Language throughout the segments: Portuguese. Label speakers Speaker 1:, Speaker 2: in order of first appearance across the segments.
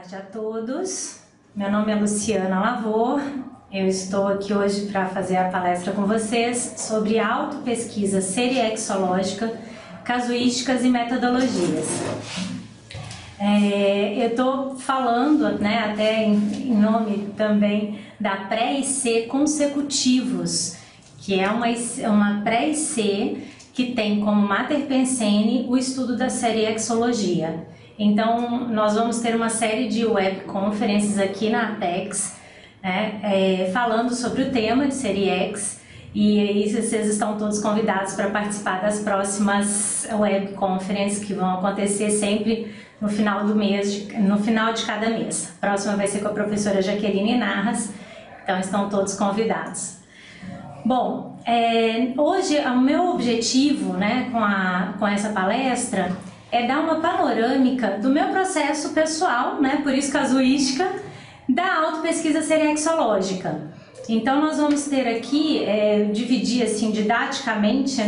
Speaker 1: tarde a todos. Meu nome é Luciana Lavor. Eu estou aqui hoje para fazer a palestra com vocês sobre autopesquisa seriexológica, casuísticas e metodologias. Eu estou falando, até em nome também da pré-IC consecutivos, que é uma pré-IC que tem como mater pensene o estudo da seriexologia. Então, nós vamos ter uma série de webconferências aqui na Apex, falando sobre o tema de Seriex, e aí vocês estão todos convidados para participar das próximas webconferências que vão acontecer sempre no final do mês, no final de cada mês. A próxima vai ser com a professora Jaqueline Narras, então estão todos convidados. Bom, hoje o meu objetivo com essa palestra é dar uma panorâmica do meu processo pessoal, por isso casuística, da autopesquisa seriexológica. Então nós vamos ter aqui, dividir assim didaticamente,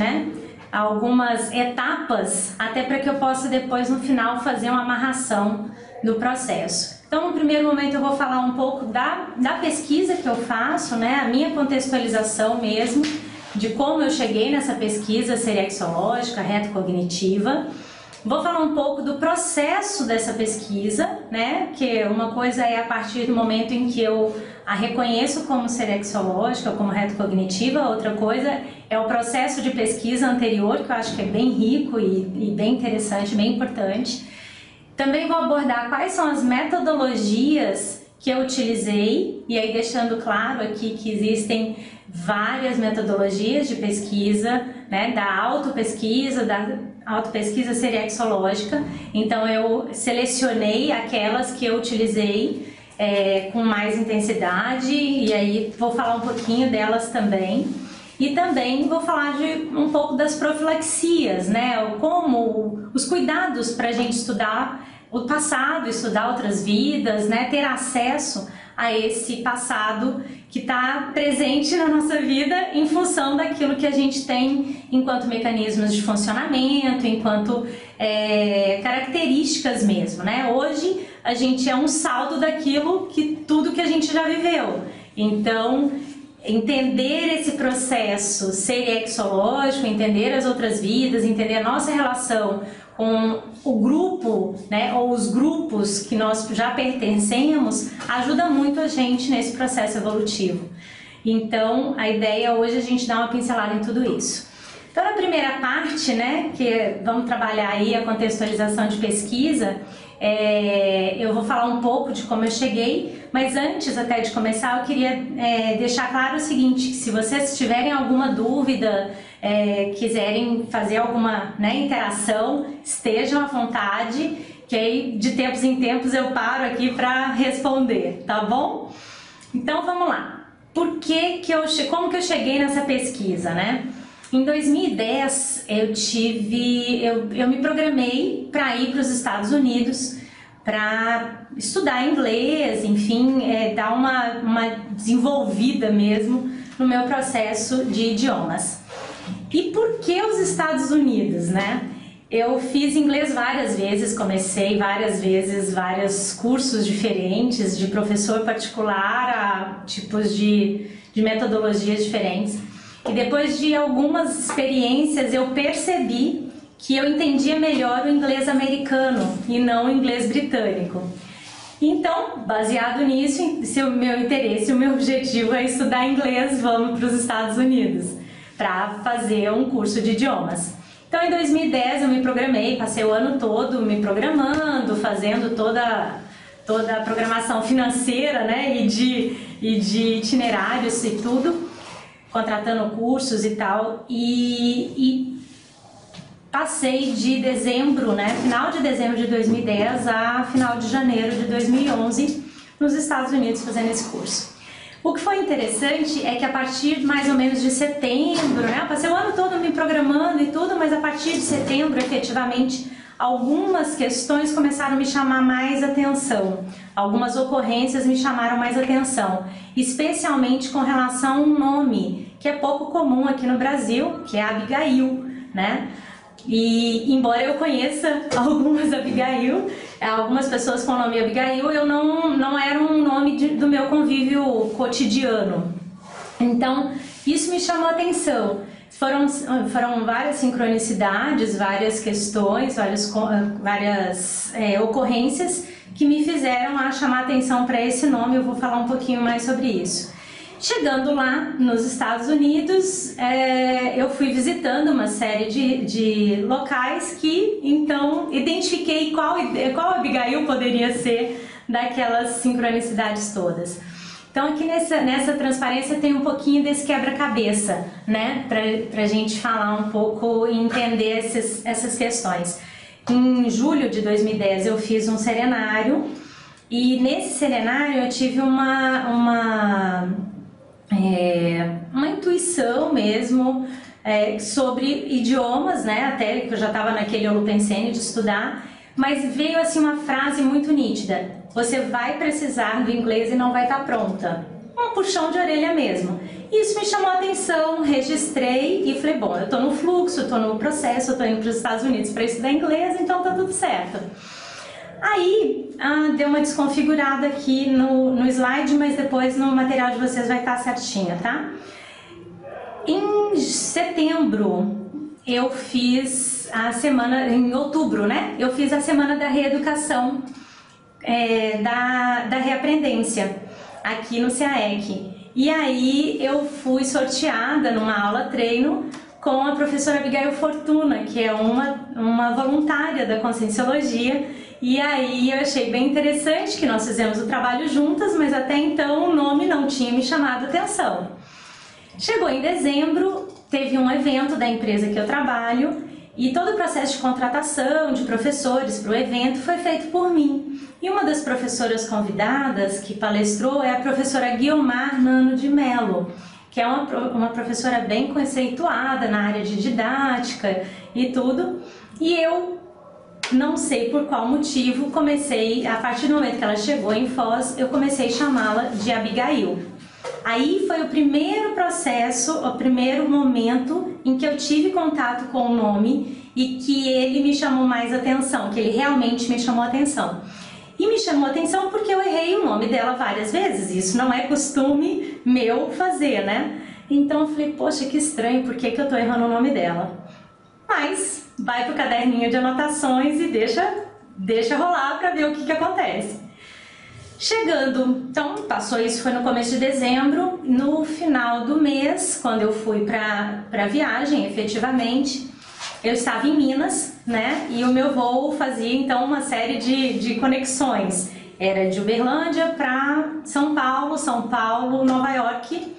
Speaker 1: algumas etapas, até para que eu possa depois no final fazer uma amarração do processo. Então no primeiro momento eu vou falar um pouco da pesquisa que eu faço, a minha contextualização mesmo, de como eu cheguei nessa pesquisa seriexológica, retrocognitiva. Vou falar um pouco do processo dessa pesquisa, que uma coisa é a partir do momento em que eu a reconheço como seriexológica, como retrocognitiva, outra coisa é o processo de pesquisa anterior, que eu acho que é bem rico e bem interessante, bem importante. Também vou abordar quais são as metodologias que eu utilizei, e aí deixando claro aqui que existem várias metodologias de pesquisa, da autopesquisa seriexológica. Então eu selecionei aquelas que eu utilizei com mais intensidade, e aí vou falar um pouquinho delas também. E também vou falar um pouco das profilaxias, como os cuidados para a gente estudar o passado, estudar outras vidas, ter acesso a esse passado que está presente na nossa vida em função daquilo que a gente tem enquanto mecanismos de funcionamento, enquanto características mesmo, Hoje a gente é um saldo daquilo tudo que a gente já viveu. Então, entender esse processo seriexológico, entender as outras vidas, entender a nossa relação com o grupo, ou os grupos que nós já pertencemos, ajuda muito a gente nesse processo evolutivo. Então, a ideia hoje é a gente dar uma pincelada em tudo isso. Então, na primeira parte, que vamos trabalhar aí a contextualização de pesquisa, eu vou falar um pouco de como eu cheguei, mas antes até de começar eu queria deixar claro o seguinte, que se vocês tiverem alguma dúvida, quiserem fazer alguma interação, estejam à vontade, que aí de tempos em tempos eu paro aqui para responder, tá bom? Então vamos lá. Como que eu cheguei nessa pesquisa, Em 2010 eu me programei para ir para os Estados Unidos para estudar inglês, enfim, dar uma desenvolvida mesmo no meu processo de idiomas. E por que os Estados Unidos, Eu fiz inglês várias vezes, comecei várias vezes, vários cursos diferentes, de professor particular a tipos de metodologias diferentes. E depois de algumas experiências eu percebi que eu entendia melhor o inglês americano e não o inglês britânico. Então, baseado nisso, se o meu interesse, o meu objetivo é estudar inglês, vamos para os Estados Unidos para fazer um curso de idiomas. Então, em 2010 eu me programei, passei o ano todo me programando, fazendo toda a programação financeira, e de itinerários e tudo, contratando cursos e tal, e passei de dezembro, final de dezembro de 2010 a final de janeiro de 2011 nos Estados Unidos fazendo esse curso. O que foi interessante é que a partir mais ou menos de setembro, passei o ano todo me programando e tudo, mas a partir de setembro, efetivamente, algumas questões começaram a me chamar mais atenção, algumas ocorrências me chamaram mais atenção, especialmente com relação a um nome que é pouco comum aqui no Brasil, que é Abigail, E embora eu conheça algumas Abigail, algumas pessoas com o nome Abigail, eu não era um nome do meu convívio cotidiano. Então, isso me chamou a atenção. Foram várias sincronicidades, várias questões, várias ocorrências que me fizeram a chamar a atenção para esse nome. Eu vou falar um pouquinho mais sobre isso. Chegando lá nos Estados Unidos, eu fui visitando uma série de locais que então identifiquei qual Abigail poderia ser daquelas sincronicidades todas. Então aqui nessa transparência tem um pouquinho desse quebra-cabeça, né, pra gente falar um pouco e entender essas questões. Em julho de 2010 eu fiz um serenário e nesse serenário eu tive uma intuição mesmo sobre idiomas, né, até que eu já estava naquele holopensene de estudar, mas veio assim uma frase muito nítida: você vai precisar do inglês e não vai estar pronta. Um puxão de orelha mesmo. Isso me chamou a atenção, registrei e falei, bom, eu estou no fluxo, estou no processo, estou indo para os Estados Unidos para estudar inglês, então tá tudo certo. Aí, deu uma desconfigurada aqui no slide, mas depois no material de vocês vai estar certinho, tá? Em setembro, eu fiz em outubro, né? Eu fiz a semana da reeducação, da reaprendência, aqui no CAEC. E aí eu fui sorteada numa aula treino com a professora Abigail Fortuna, que é uma voluntária da Conscienciologia. E aí eu achei bem interessante que nós fizemos o trabalho juntas, mas até então o nome não tinha me chamado a atenção. Chegou em dezembro, teve um evento da empresa que eu trabalho e todo o processo de contratação de professores para o evento foi feito por mim. E uma das professoras convidadas que palestrou é a professora Guiomar Nano de Mello, que é uma professora bem conceituada na área de didática e tudo. E eu não sei por qual motivo, a partir do momento que ela chegou em Foz, eu comecei a chamá-la de Abigail. Aí foi o primeiro processo, o primeiro momento em que eu tive contato com o nome e que ele me chamou mais atenção, que ele realmente me chamou atenção. E me chamou atenção porque eu errei o nome dela várias vezes, isso não é costume meu fazer, né? Então eu falei, poxa, que estranho, por que eu tô errando o nome dela? Mas vai pro caderninho de anotações e deixa rolar para ver o que acontece. Chegando, então passou isso, foi no começo de dezembro, no final do mês, quando eu fui para viagem, efetivamente, eu estava em Minas, né, e o meu voo fazia então uma série de conexões, era de Uberlândia para São Paulo, Nova York,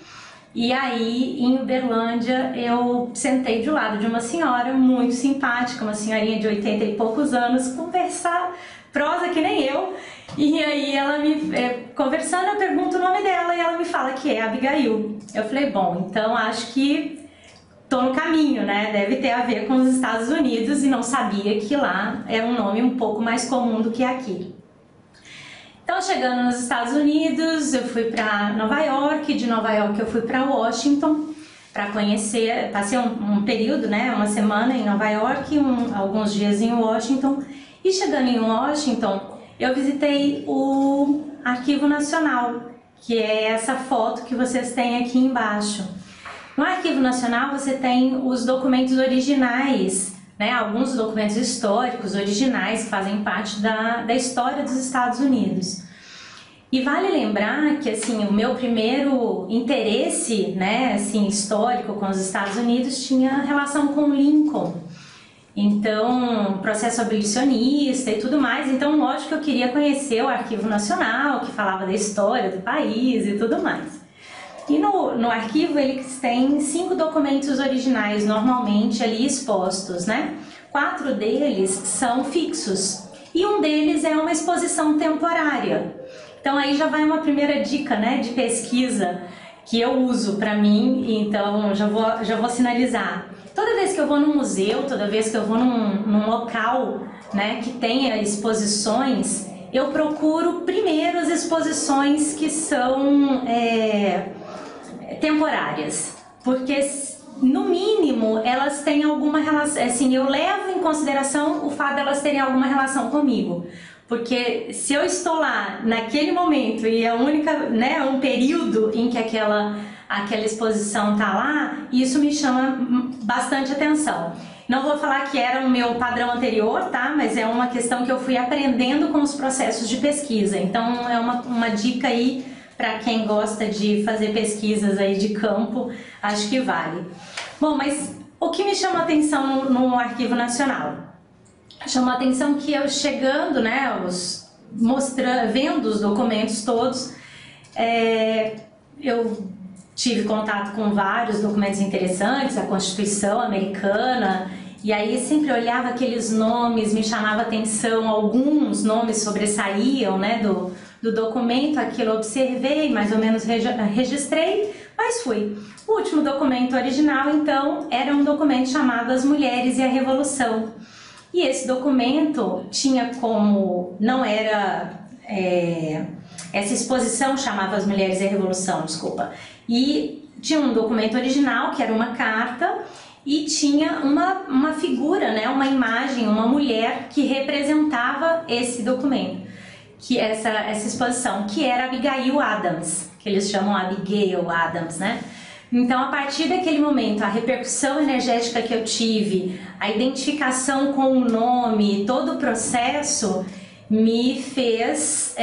Speaker 1: e aí em Uberlândia eu sentei do lado de uma senhora muito simpática, uma senhorinha de 80 e poucos anos, conversar, prosa que nem eu. E aí ela conversando, eu pergunto o nome dela e ela me fala que é Abigail. Eu falei, bom, então acho que tô no caminho, né? Deve ter a ver com os Estados Unidos e não sabia que lá era um nome um pouco mais comum do que aqui. Então, chegando nos Estados Unidos, eu fui para Nova York, de Nova York eu fui para Washington para conhecer, passei um período, né, uma semana em Nova York, alguns dias em Washington, e chegando em Washington, eu visitei o Arquivo Nacional, que é essa foto que vocês têm aqui embaixo. No Arquivo Nacional você tem os documentos originais, né, alguns documentos históricos originais que fazem parte da história dos Estados Unidos. E vale lembrar que assim, o meu primeiro interesse, né, assim, histórico com os Estados Unidos tinha relação com Lincoln. Então, processo abolicionista e tudo mais. Então, lógico que eu queria conhecer o Arquivo Nacional, que falava da história do país e tudo mais. E no arquivo eles têm 5 documentos originais normalmente ali expostos, né? 4 deles são fixos e um deles é uma exposição temporária. Então aí já vai uma primeira dica, né, de pesquisa que eu uso para mim, então já vou sinalizar. Toda vez que eu vou num museu, toda vez que eu vou num local, né, que tenha exposições, eu procuro primeiro as exposições que são temporárias, porque no mínimo, elas têm alguma relação, assim, eu levo em consideração o fato de elas terem alguma relação comigo. Porque se eu estou lá naquele momento e é a única, né, um período em que aquela exposição está lá, isso me chama bastante atenção. Não vou falar que era o meu padrão anterior, tá? Mas é uma questão que eu fui aprendendo com os processos de pesquisa. Então é uma dica aí para quem gosta de fazer pesquisas aí de campo, acho que vale. Bom, mas o que me chamou a atenção no Arquivo Nacional? Chamou a atenção que eu chegando, né, vendo os documentos todos, eu tive contato com vários documentos interessantes, a Constituição Americana, e aí sempre olhava aqueles nomes, me chamava atenção, alguns nomes sobressaíam, né, do documento, aquilo eu observei, mais ou menos registrei, mas fui. O último documento original, então, era um documento chamado As Mulheres e a Revolução. E esse documento tinha como, não era, essa exposição chamava As Mulheres e a Revolução, desculpa, e tinha um documento original, que era uma carta, e tinha uma figura, né, uma imagem, uma mulher que representava esse documento, que essa exposição, que era Abigail Adams, que eles chamam Abigail Adams, né? Então, a partir daquele momento, a repercussão energética que eu tive, a identificação com o nome, todo o processo me fez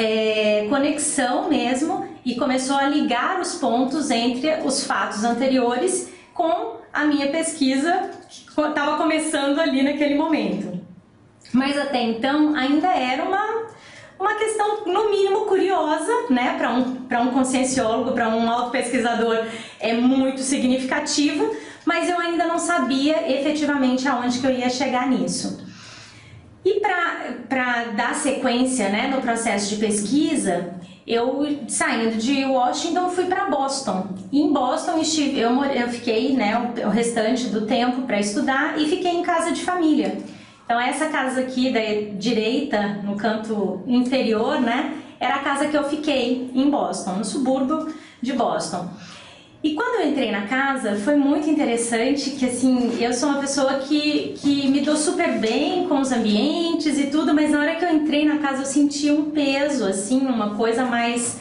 Speaker 1: conexão mesmo e começou a ligar os pontos entre os fatos anteriores com a minha pesquisa que estava começando ali naquele momento. Mas até então ainda era uma questão, no mínimo, curiosa, né? Para um conscienciólogo, para um autopesquisador, é muito significativa, mas eu ainda não sabia efetivamente aonde que eu ia chegar nisso. E para dar sequência, né, no processo de pesquisa, eu, saindo de Washington, fui para Boston. E em Boston eu fiquei, né, o restante do tempo para estudar e fiquei em casa de família. Então essa casa aqui da direita, no canto inferior, né, era a casa que eu fiquei em Boston, no subúrbio de Boston. E quando eu entrei na casa, foi muito interessante que, assim, eu sou uma pessoa que me dou super bem com os ambientes e tudo, mas na hora que eu entrei na casa eu senti um peso, assim, uma coisa mais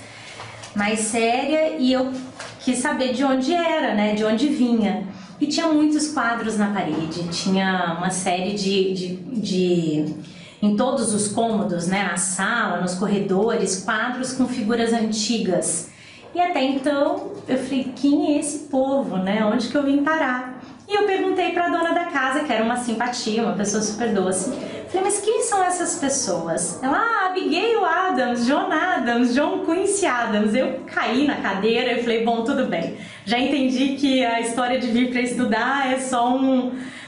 Speaker 1: séria, e eu quis saber de onde era, né, de onde vinha. E tinha muitos quadros na parede, tinha uma série em todos os cômodos, né, na sala, nos corredores, quadros com figuras antigas. E até então eu falei, quem é esse povo, né? Onde que eu vim parar? E eu perguntei para a dona da casa, que era uma simpatia, uma pessoa super doce. Falei, mas quem são essas pessoas? Ela, Abigail Adams, John Quincy Adams. Eu caí na cadeira e falei, bom, tudo bem. Já entendi que a história de vir para estudar é só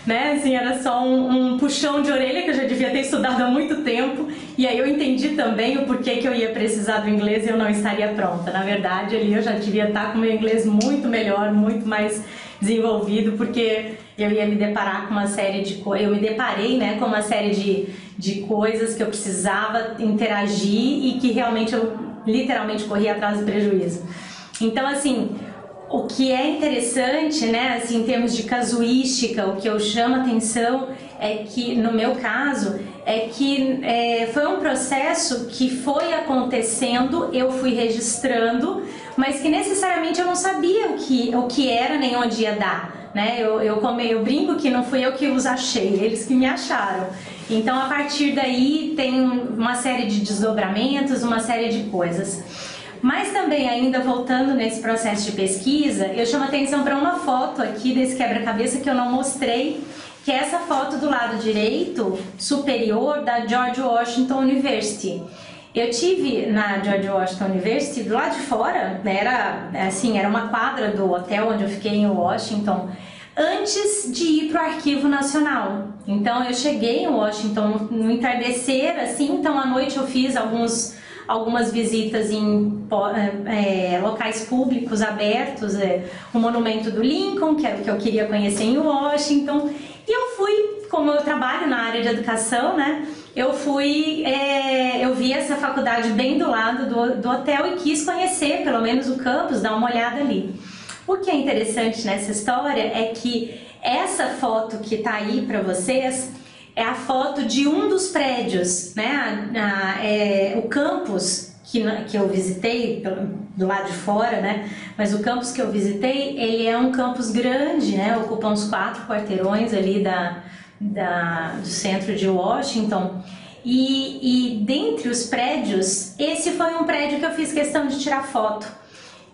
Speaker 1: né, assim, era só um puxão de orelha que eu já devia ter estudado há muito tempo, e aí eu entendi também o porquê que eu ia precisar do inglês e eu não estaria pronta. Na verdade, ali eu já devia estar com o meu inglês muito melhor, muito mais desenvolvido, porque eu ia me deparar com uma série de coisas, eu me deparei, né, com uma série de coisas que eu precisava interagir e que realmente eu literalmente corri atrás do prejuízo. Então, assim, o que é interessante, né, assim, em termos de casuística, o que eu chamo a atenção é que, no meu caso, foi um processo que foi acontecendo, eu fui registrando, mas que necessariamente eu não sabia o que era nem onde ia dar, né? Eu brinco que não fui eu que os achei, eles que me acharam. Então, a partir daí, tem uma série de desdobramentos, uma série de coisas. Mas também, ainda voltando nesse processo de pesquisa, eu chamo a atenção para uma foto aqui desse quebra-cabeça que eu não mostrei, que é essa foto do lado direito superior da George Washington University. Eu tive na George Washington University, do lado de fora, né, era uma quadra do hotel onde eu fiquei em Washington, antes de ir para o Arquivo Nacional. Então eu cheguei em Washington no entardecer, assim, então à noite eu fiz algumas visitas em locais públicos abertos, o Monumento do Lincoln, que era o que eu queria conhecer em Washington, e eu fui, como eu trabalho na área de educação, né, eu vi essa faculdade bem do lado do hotel e quis conhecer pelo menos o campus, dar uma olhada ali. O que é interessante nessa história é que essa foto que tá aí para vocês é a foto de um dos prédios, né? O campus que eu visitei do lado de fora, né? Mas o campus que eu visitei, ele é um campus grande, né? Ocupa uns 4 quarteirões ali do centro de Washington. E dentre os prédios, esse foi um prédio que eu fiz questão de tirar foto.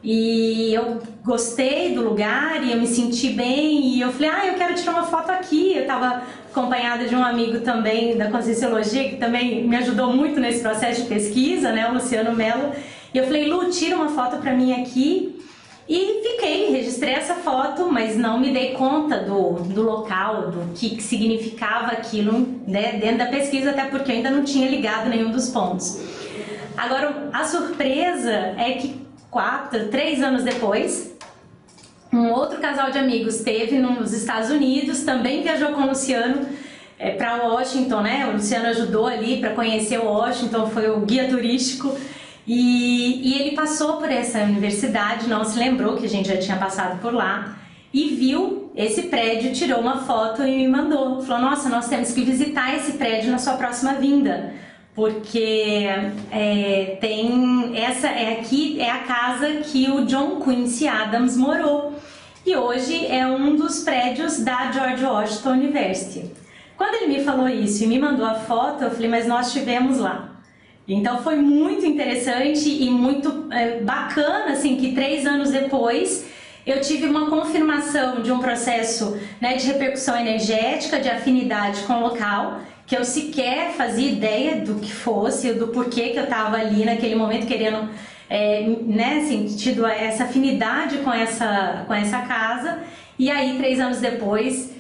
Speaker 1: E eu gostei do lugar e eu me senti bem e eu falei, eu quero tirar uma foto aqui. Eu estava acompanhada de um amigo também da Conscienciologia, que também me ajudou muito nesse processo de pesquisa, né, o Luciano Mello. E eu falei, Lu, tira uma foto para mim aqui. E registrei essa foto, mas não me dei conta do local, do que significava aquilo, né, dentro da pesquisa, até porque eu ainda não tinha ligado nenhum dos pontos. Agora, a surpresa é que 3 anos depois, um outro casal de amigos esteve nos Estados Unidos, também viajou com o Luciano para Washington, né? O Luciano ajudou ali para conhecer Washington, foi o guia turístico. E ele passou por essa universidade, não se lembrou que a gente já tinha passado por lá, e viu esse prédio, tirou uma foto e me mandou. Falou, nossa, nós temos que visitar esse prédio na sua próxima vinda, porque aqui é a casa que o John Quincy Adams morou, e hoje é um dos prédios da George Washington University. Quando ele me falou isso e me mandou a foto, eu falei, mas nós estivemos lá. Então foi muito interessante e muito bacana, assim, que 3 anos depois eu tive uma confirmação de um processo, né, de repercussão energética, de afinidade com o local, que eu sequer fazia ideia do que fosse, do porquê que eu estava ali naquele momento querendo, né, assim, tido essa afinidade com essa casa. E aí 3 anos depois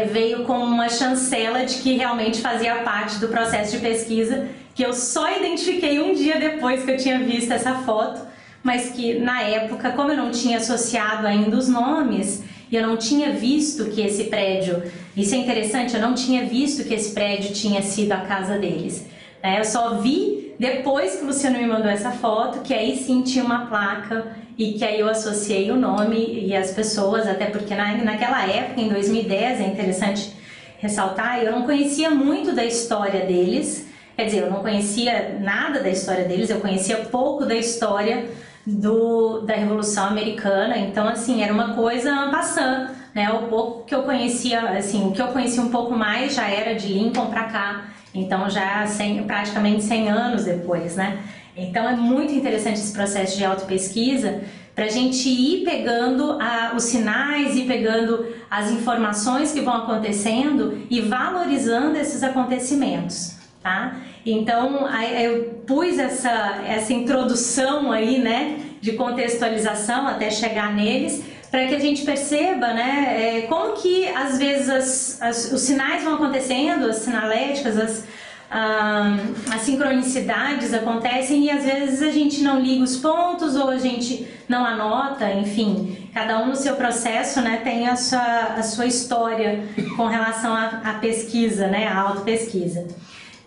Speaker 1: veio com uma chancela de que realmente fazia parte do processo de pesquisa, que eu só identifiquei um dia depois que eu tinha visto essa foto, mas que na época, como eu não tinha associado ainda os nomes, e eu não tinha visto que esse prédio, isso é interessante, eu não tinha visto que esse prédio tinha sido a casa deles. Eu só vi depois que o Luciano me mandou essa foto, que aí sim tinha uma placa e que aí eu associei o nome e as pessoas, até porque naquela época, em 2010, é interessante ressaltar, eu não conhecia muito da história deles. Quer dizer, eu não conhecia nada da história deles, eu conhecia pouco da história da Revolução Americana, então assim, era uma coisa passando, né? O pouco que eu conhecia, assim, o que eu conhecia um pouco mais já era de Lincoln para cá, então já praticamente 100 anos depois, né? Então é muito interessante esse processo de autopesquisa para a gente ir pegando os sinais, ir pegando as informações que vão acontecendo e valorizando esses acontecimentos. Tá? Então eu pus essa introdução aí, né, de contextualização até chegar neles, para que a gente perceba, né, como que às vezes os sinais vão acontecendo, as sinaléticas, as sincronicidades acontecem e às vezes a gente não liga os pontos ou a gente não anota, enfim, cada um no seu processo, né, tem a sua história com relação à pesquisa, né, à autopesquisa.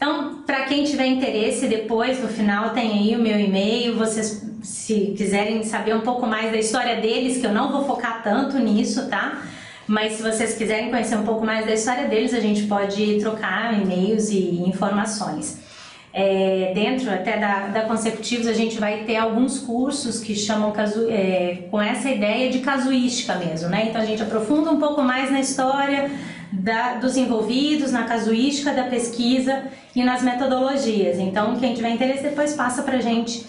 Speaker 1: Então, para quem tiver interesse, depois, no final, tem aí o meu e-mail. Vocês, se quiserem saber um pouco mais da história deles, que eu não vou focar tanto nisso, tá? Mas se vocês quiserem conhecer um pouco mais da história deles, a gente pode trocar e-mails e informações. Dentro até da Consecutivos, a gente vai ter alguns cursos que chamam com essa ideia de casuística mesmo, né? Então, a gente aprofunda um pouco mais na história dos envolvidos, na casuística da pesquisa e nas metodologias. Então, quem tiver interesse, depois passa pra gente,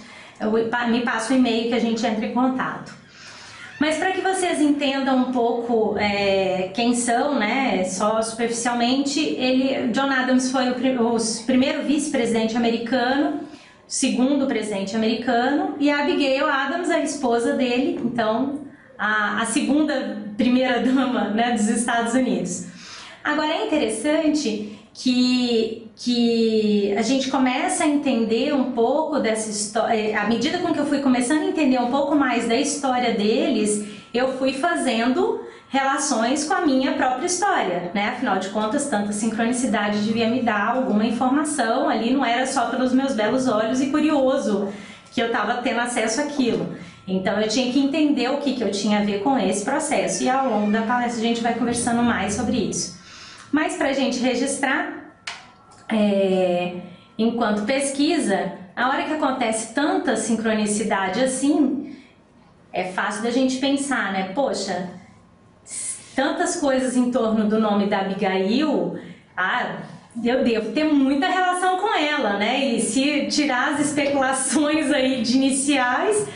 Speaker 1: me passa o e-mail que a gente entra em contato. Mas para que vocês entendam um pouco quem são, né, só superficialmente, John Adams foi o primeiro vice-presidente americano, segundo presidente americano, e a Abigail Adams, a esposa dele, então a primeira dama, né, dos Estados Unidos. Agora é interessante que a gente começa a entender um pouco dessa história. À medida com que eu fui começando a entender um pouco mais da história deles, eu fui fazendo relações com a minha própria história, né? Afinal de contas, tanta sincronicidade devia me dar alguma informação ali, não era só pelos meus belos olhos e curioso que eu estava tendo acesso àquilo. Então eu tinha que entender o que eu tinha a ver com esse processo, e ao longo da palestra a gente vai conversando mais sobre isso. Mas para a gente registrar, enquanto pesquisa, a hora que acontece tanta sincronicidade assim, é fácil da gente pensar, né? Poxa, tantas coisas em torno do nome da Abigail, eu devo ter muita relação com ela, né? E se tirar as especulações aí de iniciais,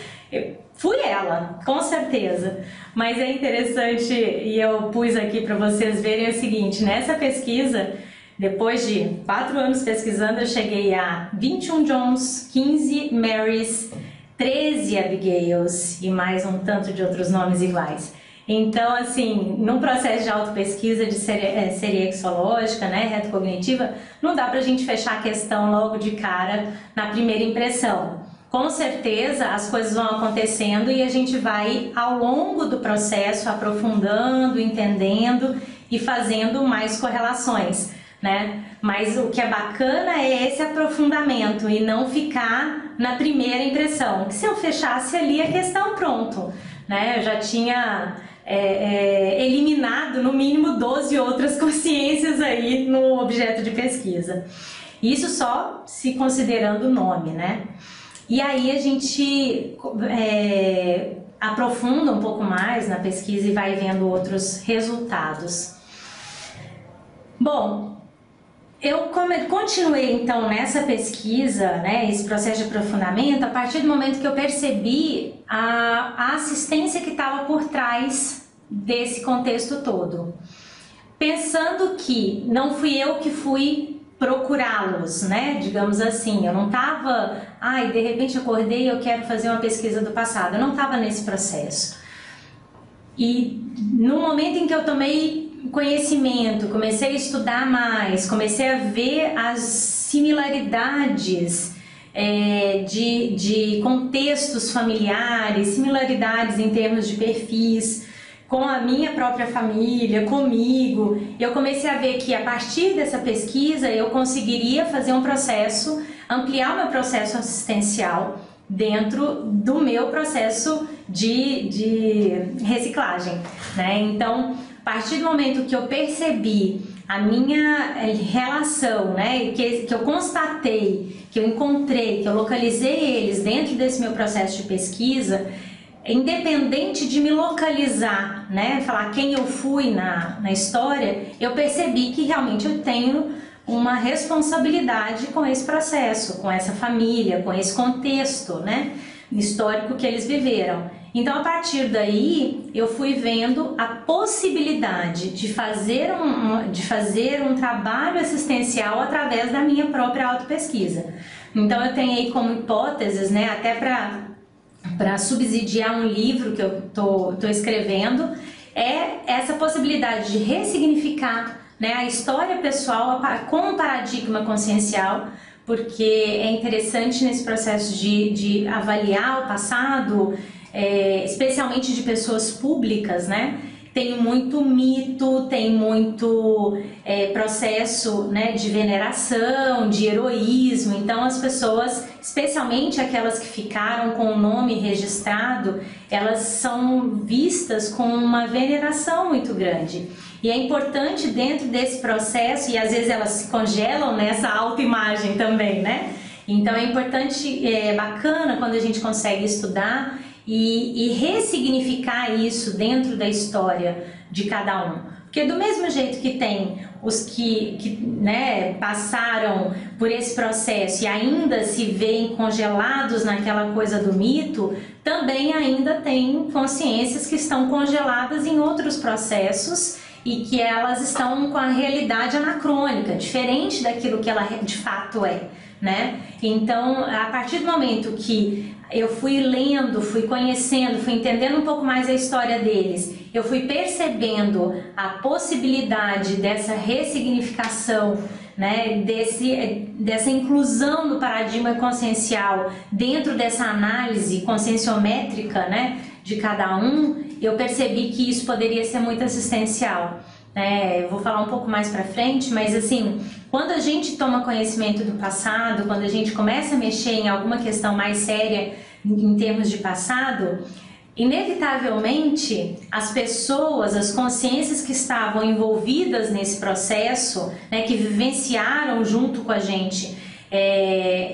Speaker 1: fui ela, com certeza. Mas é interessante, e eu pus aqui para vocês verem o seguinte: nessa pesquisa, depois de 4 anos pesquisando, eu cheguei a 21 Johns, 15 Marys, 13 Abigails e mais um tanto de outros nomes iguais. Então, assim, num processo de autopesquisa de seriexológica, né, retrocognitiva, não dá pra gente fechar a questão logo de cara na primeira impressão. Com certeza as coisas vão acontecendo e a gente vai, ao longo do processo, aprofundando, entendendo e fazendo mais correlações, né? Mas o que é bacana é esse aprofundamento e não ficar na primeira impressão. Que se eu fechasse ali a questão, pronto, né? Eu já tinha eliminado no mínimo 12 outras consciências aí no objeto de pesquisa. Isso só se considerando o nome, né? E aí a gente aprofunda um pouco mais na pesquisa e vai vendo outros resultados. Bom, eu continuei então nessa pesquisa, né, esse processo de aprofundamento, a partir do momento que eu percebi a assistência que estava por trás desse contexto todo. Pensando que não fui eu que fui procurá-los, né, digamos assim, eu não estava, de repente acordei e eu quero fazer uma pesquisa do passado, eu não estava nesse processo. E no momento em que eu tomei conhecimento, comecei a estudar mais, comecei a ver as similaridades de contextos familiares, similaridades em termos de perfis, com a minha própria família, comigo. Eu comecei a ver que a partir dessa pesquisa eu conseguiria fazer um processo, ampliar o meu processo assistencial dentro do meu processo de reciclagem, né? Então, a partir do momento que eu percebi a minha relação, né, que eu constatei, que eu encontrei, que eu localizei eles dentro desse meu processo de pesquisa, independente de me localizar, né, falar quem eu fui na história, eu percebi que realmente eu tenho uma responsabilidade com esse processo, com essa família, com esse contexto, né, histórico que eles viveram. Então, a partir daí, eu fui vendo a possibilidade de fazer um trabalho assistencial através da minha própria autopesquisa. Então, eu tenho aí como hipóteses, né, até para subsidiar um livro que eu tô escrevendo, essa possibilidade de ressignificar, né, a história pessoal com o paradigma consciencial, porque é interessante nesse processo de avaliar o passado, especialmente de pessoas públicas, né? Tem muito mito, tem muito processo, né, de veneração, de heroísmo. Então as pessoas, especialmente aquelas que ficaram com o nome registrado, elas são vistas com uma veneração muito grande. E é importante dentro desse processo, e às vezes elas se congelam nessa autoimagem também, né? Então é importante, bacana quando a gente consegue estudar e ressignificar isso dentro da história de cada um. Porque do mesmo jeito que tem os que né, passaram por esse processo e ainda se veem congelados naquela coisa do mito, também ainda tem consciências que estão congeladas em outros processos e que elas estão com a realidade anacrônica, diferente daquilo que ela de fato é, né? Então, a partir do momento que eu fui lendo, fui conhecendo, fui entendendo um pouco mais a história deles, eu fui percebendo a possibilidade dessa ressignificação, né, dessa inclusão no paradigma consciencial dentro dessa análise conscienciométrica, né, de cada um, eu percebi que isso poderia ser muito assistencial. Eu vou falar um pouco mais pra frente, mas assim, quando a gente toma conhecimento do passado, quando a gente começa a mexer em alguma questão mais séria em termos de passado, inevitavelmente as pessoas, as consciências que estavam envolvidas nesse processo, né, que vivenciaram junto com a gente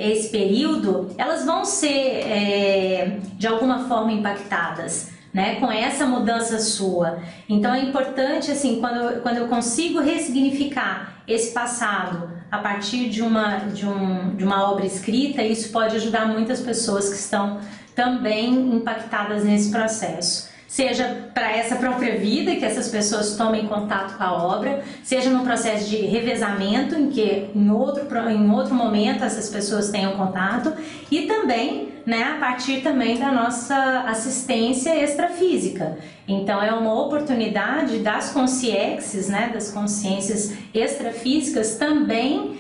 Speaker 1: esse período, elas vão ser de alguma forma impactadas, né, com essa mudança sua. Então é importante, assim, quando eu consigo ressignificar esse passado a partir de uma obra escrita, isso pode ajudar muitas pessoas que estão também impactadas nesse processo. Seja para essa própria vida, que essas pessoas tomem contato com a obra, seja no processo de revezamento, em que em outro momento essas pessoas tenham contato, e também, né, a partir também da nossa assistência extrafísica. Então é uma oportunidade das consciências, né, das consciências extrafísicas também,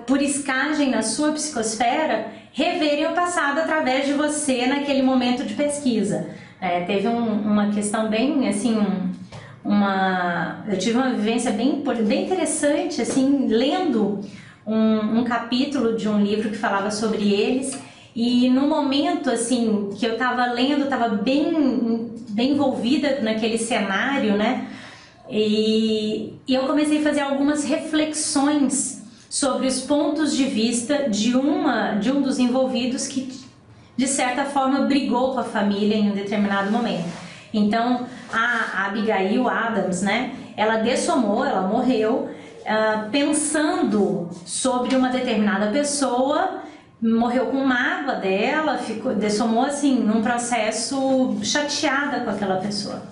Speaker 1: por escagem na sua psicosfera, reverem o passado através de você naquele momento de pesquisa. Teve uma questão bem, assim, eu tive uma vivência bem interessante, assim, lendo um capítulo de um livro que falava sobre eles, e no momento, assim, que eu estava lendo, estava bem envolvida naquele cenário, né? E eu comecei a fazer algumas reflexões sobre os pontos de vista de um dos envolvidos que, de certa forma, brigou com a família em um determinado momento. Então, a Abigail Adams, né, ela dessomou, ela morreu pensando sobre uma determinada pessoa, morreu com mágoa dela, dessomou assim, num processo chateada com aquela pessoa.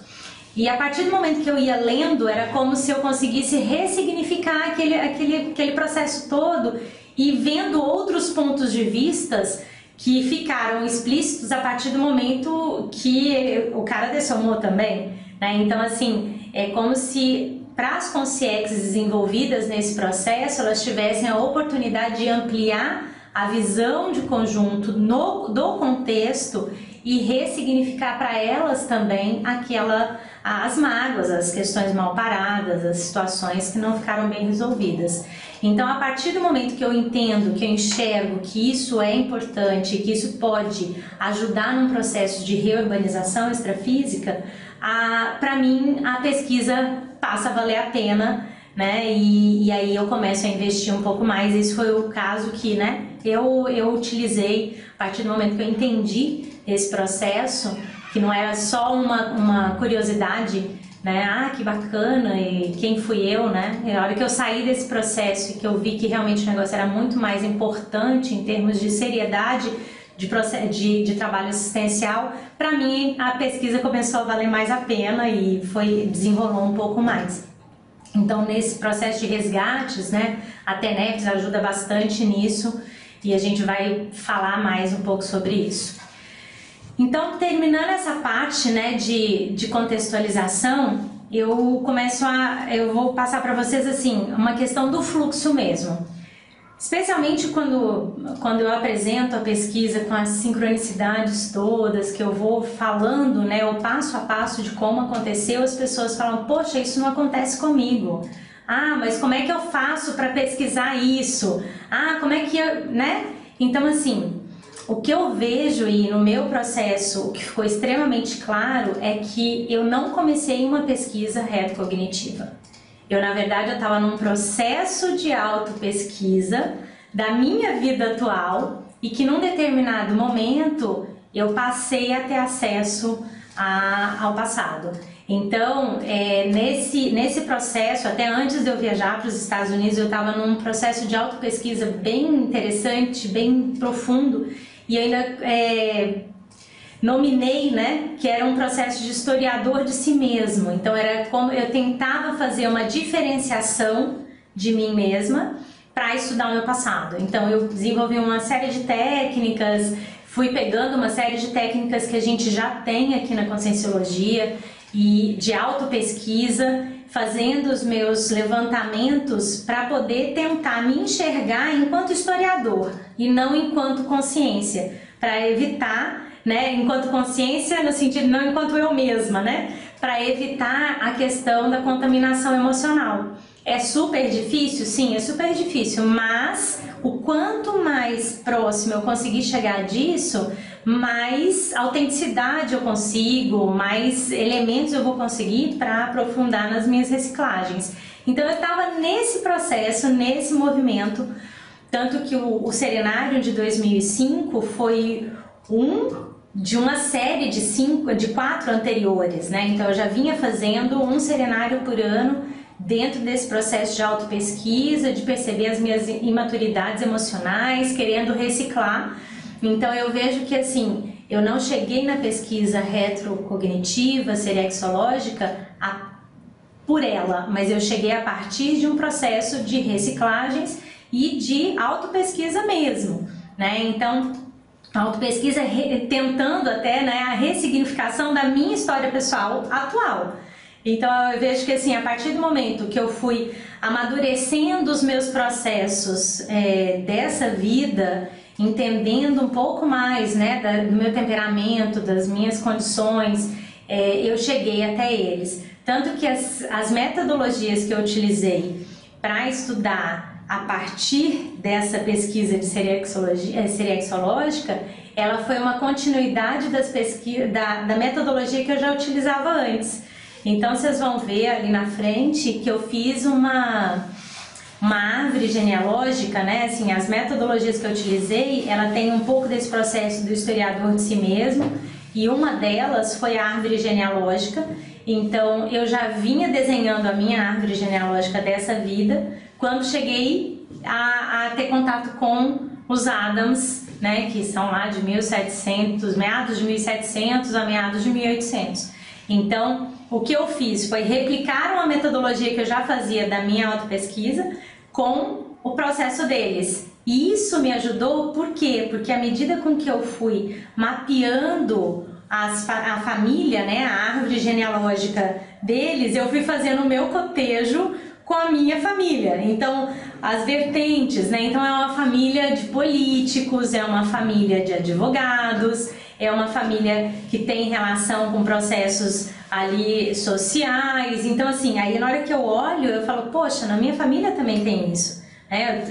Speaker 1: E a partir do momento que eu ia lendo, era como se eu conseguisse ressignificar aquele processo todo e vendo outros pontos de vistas que ficaram explícitos a partir do momento que o cara dessomou também, né? Então, assim, é como se para as consciências envolvidas nesse processo, elas tivessem a oportunidade de ampliar a visão de conjunto do contexto e ressignificar para elas também as mágoas, as questões mal paradas, as situações que não ficaram bem resolvidas. Então, a partir do momento que eu entendo, que eu enxergo que isso é importante, que isso pode ajudar num processo de reurbanização extrafísica, para mim a pesquisa passa a valer a pena, né? E aí eu começo a investir um pouco mais. Esse foi o caso que, né, eu utilizei a partir do momento que eu entendi esse processo, que não era só uma curiosidade, né? Que bacana, e quem fui eu, né? E a hora que eu saí desse processo e que eu vi que realmente o negócio era muito mais importante em termos de seriedade de trabalho assistencial, para mim a pesquisa começou a valer mais a pena e desenrolou um pouco mais. Então, nesse processo de resgates, né, a TENEPS ajuda bastante nisso e a gente vai falar mais um pouco sobre isso. Então, terminando essa parte, né, de contextualização, eu vou passar para vocês, assim, uma questão do fluxo mesmo. Especialmente quando eu apresento a pesquisa com as sincronicidades todas, que eu vou falando, né, o passo a passo de como aconteceu, as pessoas falam, poxa, isso não acontece comigo. Mas como é que eu faço para pesquisar isso? Como é que eu, né? Então, assim, o que eu vejo e no meu processo, o que ficou extremamente claro é que eu não comecei uma pesquisa retrocognitiva. Na verdade, eu estava num processo de autopesquisa da minha vida atual e que num determinado momento eu passei a ter acesso ao passado. Então, nesse processo, até antes de eu viajar para os Estados Unidos, eu estava num processo de autopesquisa bem interessante, bem profundo, e eu ainda nominei, né, que era um processo de historiador de si mesmo. Então era como eu tentava fazer uma diferenciação de mim mesma para estudar o meu passado. Então eu desenvolvi uma série de técnicas, fui pegando uma série de técnicas que a gente já tem aqui na Conscienciologia e de autopesquisa, fazendo os meus levantamentos para poder tentar me enxergar enquanto historiador e não enquanto consciência, para evitar, né, enquanto consciência no sentido não enquanto eu mesma, né, para evitar a questão da contaminação emocional. É super difícil? Sim, é super difícil, mas o quanto mais próximo eu conseguir chegar disso, mais autenticidade eu consigo, mais elementos eu vou conseguir para aprofundar nas minhas reciclagens. Então eu estava nesse processo, nesse movimento, tanto que o Serenário de 2005 foi de uma série de 4 anteriores, né? Então eu já vinha fazendo um serenário por ano dentro desse processo de autopesquisa, de perceber as minhas imaturidades emocionais, querendo reciclar. Então eu vejo que assim, eu não cheguei na pesquisa retrocognitiva, serexológica, por ela, mas eu cheguei a partir de um processo de reciclagens e de autopesquisa mesmo, né? Então, a autopesquisa tentando até, né, a ressignificação da minha história pessoal atual. Então eu vejo que assim, a partir do momento que eu fui amadurecendo os meus processos dessa vida, entendendo um pouco mais, né, do meu temperamento, das minhas condições, eu cheguei até eles. Tanto que as metodologias que eu utilizei para estudar a partir dessa pesquisa de serexológica, ela foi uma continuidade da metodologia que eu já utilizava antes. Então vocês vão ver ali na frente que eu fiz uma árvore genealógica, né? Assim, as metodologias que eu utilizei, ela tem um pouco desse processo do historiador de si mesmo, e uma delas foi a árvore genealógica. Então eu já vinha desenhando a minha árvore genealógica dessa vida quando cheguei a ter contato com os Adams, né? Que são lá de 1700, meados de 1700 a meados de 1800. Então, o que eu fiz foi replicar uma metodologia que eu já fazia da minha autopesquisa com o processo deles. E isso me ajudou, por quê? Porque à medida com que eu fui mapeando a família, né, a árvore genealógica deles, eu fui fazendo o meu cotejo com a minha família. Então, as vertentes, né? Então é uma família de políticos, é uma família de advogados, é uma família que tem relação com processos ali sociais. Então assim, aí na hora que eu olho, eu falo, poxa, na minha família também tem isso.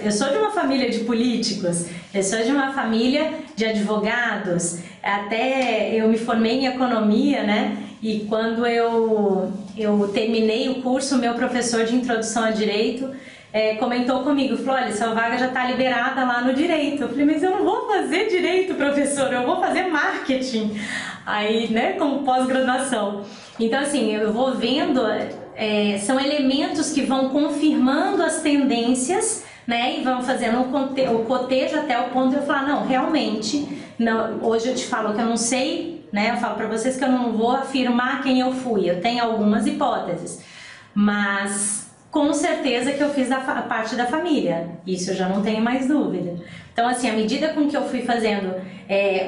Speaker 1: Eu sou de uma família de políticos, eu sou de uma família de advogados, até eu me formei em economia, né? E quando eu terminei o curso, o meu professor de introdução a direito comentou comigo, falou, olha, sua vaga já está liberada lá no direito. Eu falei, mas eu não vou fazer direito, professor, eu vou fazer marketing, aí, né, como pós-graduação. Então assim, eu vou vendo, são elementos que vão confirmando as tendências, né, e vão fazendo o cotejo até o ponto de eu falar, não, realmente, não, hoje eu te falo que eu não sei, né, eu falo para vocês que eu não vou afirmar quem eu fui, eu tenho algumas hipóteses, mas com certeza que eu fiz a parte da família, isso eu já não tenho mais dúvida. Então assim, à medida com que eu fui fazendo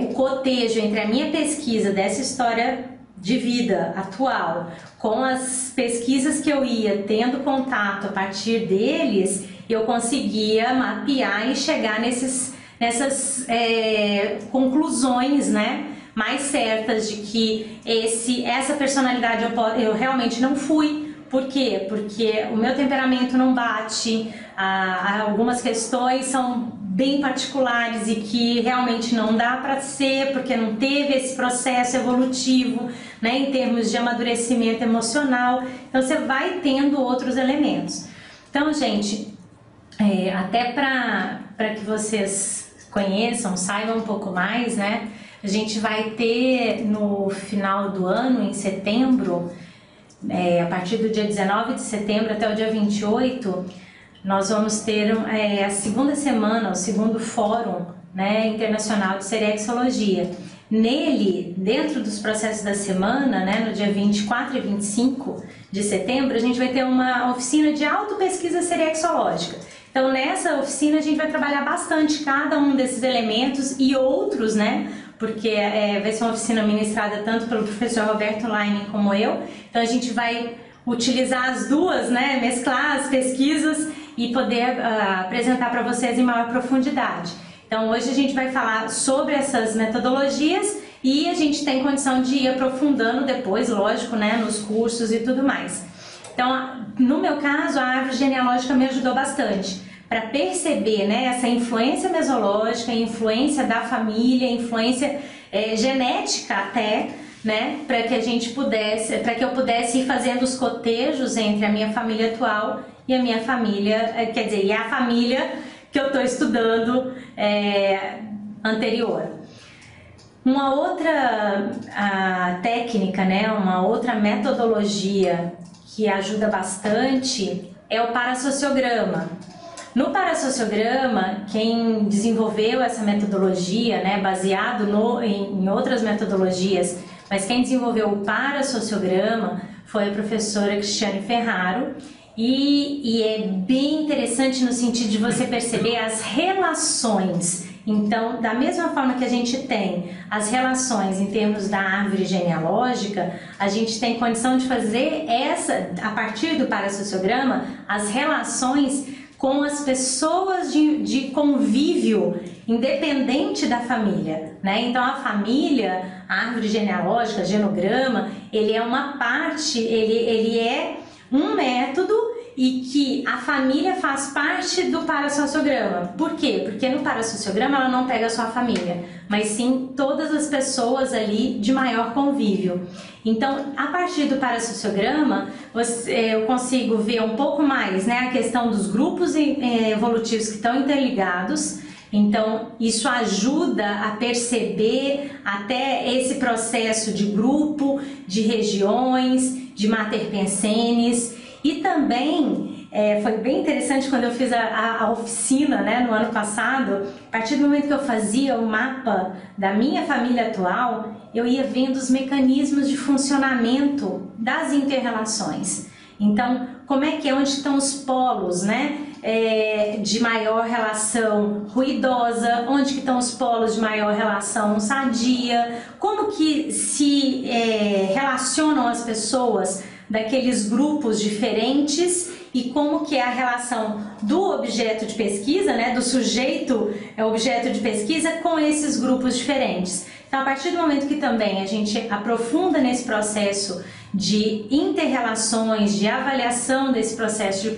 Speaker 1: o cotejo entre a minha pesquisa dessa história de vida atual com as pesquisas que eu ia tendo contato a partir deles, eu conseguia mapear e chegar nessas conclusões, né, mais certas de que essa personalidade eu realmente não fui. Por quê? Porque o meu temperamento não bate, algumas questões são bem particulares e que realmente não dá para ser, porque não teve esse processo evolutivo, né, em termos de amadurecimento emocional. Então você vai tendo outros elementos. Então, gente, até para que vocês conheçam, saibam um pouco mais, né, a gente vai ter no final do ano, em setembro, a partir do dia 19 de setembro até o dia 28, nós vamos ter a segunda semana, o segundo fórum, né, internacional de serexologia. Nele, dentro dos processos da semana, né, no dia 24 e 25 de setembro, a gente vai ter uma oficina de autopesquisa serexológica. Então nessa oficina a gente vai trabalhar bastante cada um desses elementos e outros, né, porque vai ser uma oficina ministrada tanto pelo professor Roberto Leinen como eu. Então a gente vai utilizar as duas, né, mesclar as pesquisas e poder apresentar para vocês em maior profundidade. Então hoje a gente vai falar sobre essas metodologias e a gente tem condição de ir aprofundando depois, lógico, né, nos cursos e tudo mais. Então, no meu caso, a árvore genealógica me ajudou bastante para perceber, né, essa influência mesológica, influência da família, influência genética até, né, para que a gente pudesse, para que eu pudesse ir fazendo os cotejos entre a minha família atual e a minha família, quer dizer, e a família que eu estou estudando anterior. Uma outra técnica, né, uma outra metodologia que ajuda bastante é o parassociograma. No parassociograma, quem desenvolveu essa metodologia, né, baseado em outras metodologias, mas quem desenvolveu o parassociograma foi a professora Cristiane Ferraro, e é bem interessante no sentido de você perceber as relações. Então, da mesma forma que a gente tem as relações em termos da árvore genealógica, a gente tem condição de fazer a partir do parassociograma, as relações com as pessoas de convívio independente da família, né? Então a família, a árvore genealógica, genograma, ele é uma parte, ele é um método e que a família faz parte do parassociograma. Por quê? Porque no parassociograma ela não pega só a família, mas sim todas as pessoas ali de maior convívio. Então, a partir do parassociograma, eu consigo ver um pouco mais, né, a questão dos grupos evolutivos que estão interligados. Então, isso ajuda a perceber até esse processo de grupo, de regiões, de materpensenes. E também foi bem interessante quando eu fiz a oficina, né, no ano passado. A partir do momento que eu fazia o mapa da minha família atual, eu ia vendo os mecanismos de funcionamento das inter-relações. Então, como é que é, onde estão os polos, né, de maior relação ruidosa, onde que estão os polos de maior relação sadia, como que se relacionam as pessoas daqueles grupos diferentes e como que é a relação do objeto de pesquisa, né, do sujeito objeto de pesquisa com esses grupos diferentes. Então, a partir do momento que também a gente aprofunda nesse processo de inter-relações, de avaliação desse processo de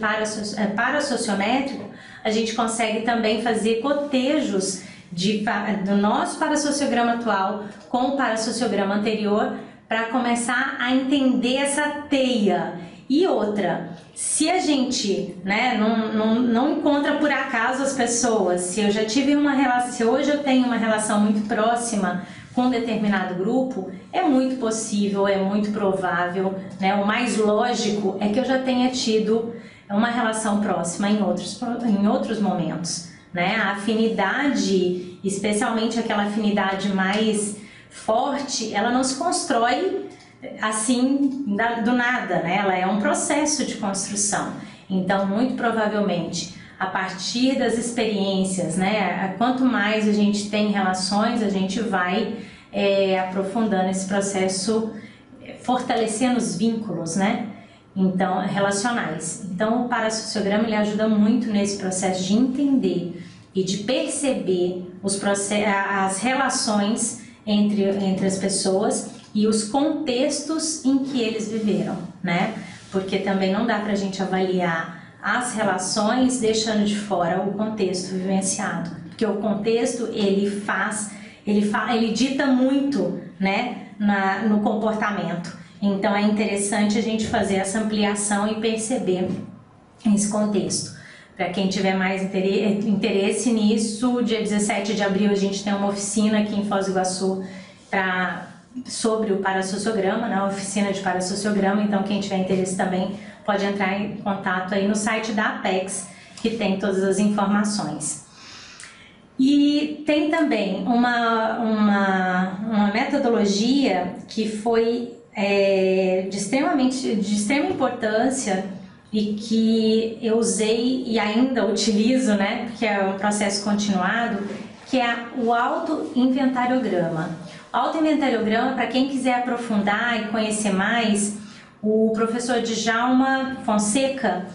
Speaker 1: parassociométrico, a gente consegue também fazer cotejos do nosso parassociograma atual com o parassociograma anterior para começar a entender essa teia. E outra, se a gente, né, não encontra por acaso as pessoas, se eu já tive uma relação, se hoje eu tenho uma relação muito próxima com um determinado grupo, é muito possível, é muito provável, né, o mais lógico é que eu já tenha tido uma relação próxima em outros momentos, né? A afinidade, especialmente aquela afinidade mais forte, ela não se constrói assim do nada, né? Ela é um processo de construção. Então, muito provavelmente, a partir das experiências, né? Quanto mais a gente tem relações, a gente vai aprofundando esse processo, fortalecendo os vínculos, né? Então, relacionais. Então, o parassociograma ele ajuda muito nesse processo de entender e de perceber as relações entre as pessoas e os contextos em que eles viveram, né? Porque também não dá pra gente avaliar as relações deixando de fora o contexto vivenciado, porque o contexto ele dita muito, né, no comportamento. Então é interessante a gente fazer essa ampliação e perceber esse contexto. Para quem tiver mais interesse nisso, dia 17 de abril a gente tem uma oficina aqui em Foz do Iguaçu sobre o parassociograma, né, oficina de parassociograma. Então quem tiver interesse também pode entrar em contato aí no site da Apex, que tem todas as informações. E tem também uma metodologia que foi de extrema importância e que eu usei e ainda utilizo, né, porque é um processo continuado, que é o autoinventariograma. O autoinventariograma, para quem quiser aprofundar e conhecer mais, o professor Djalma Fonseca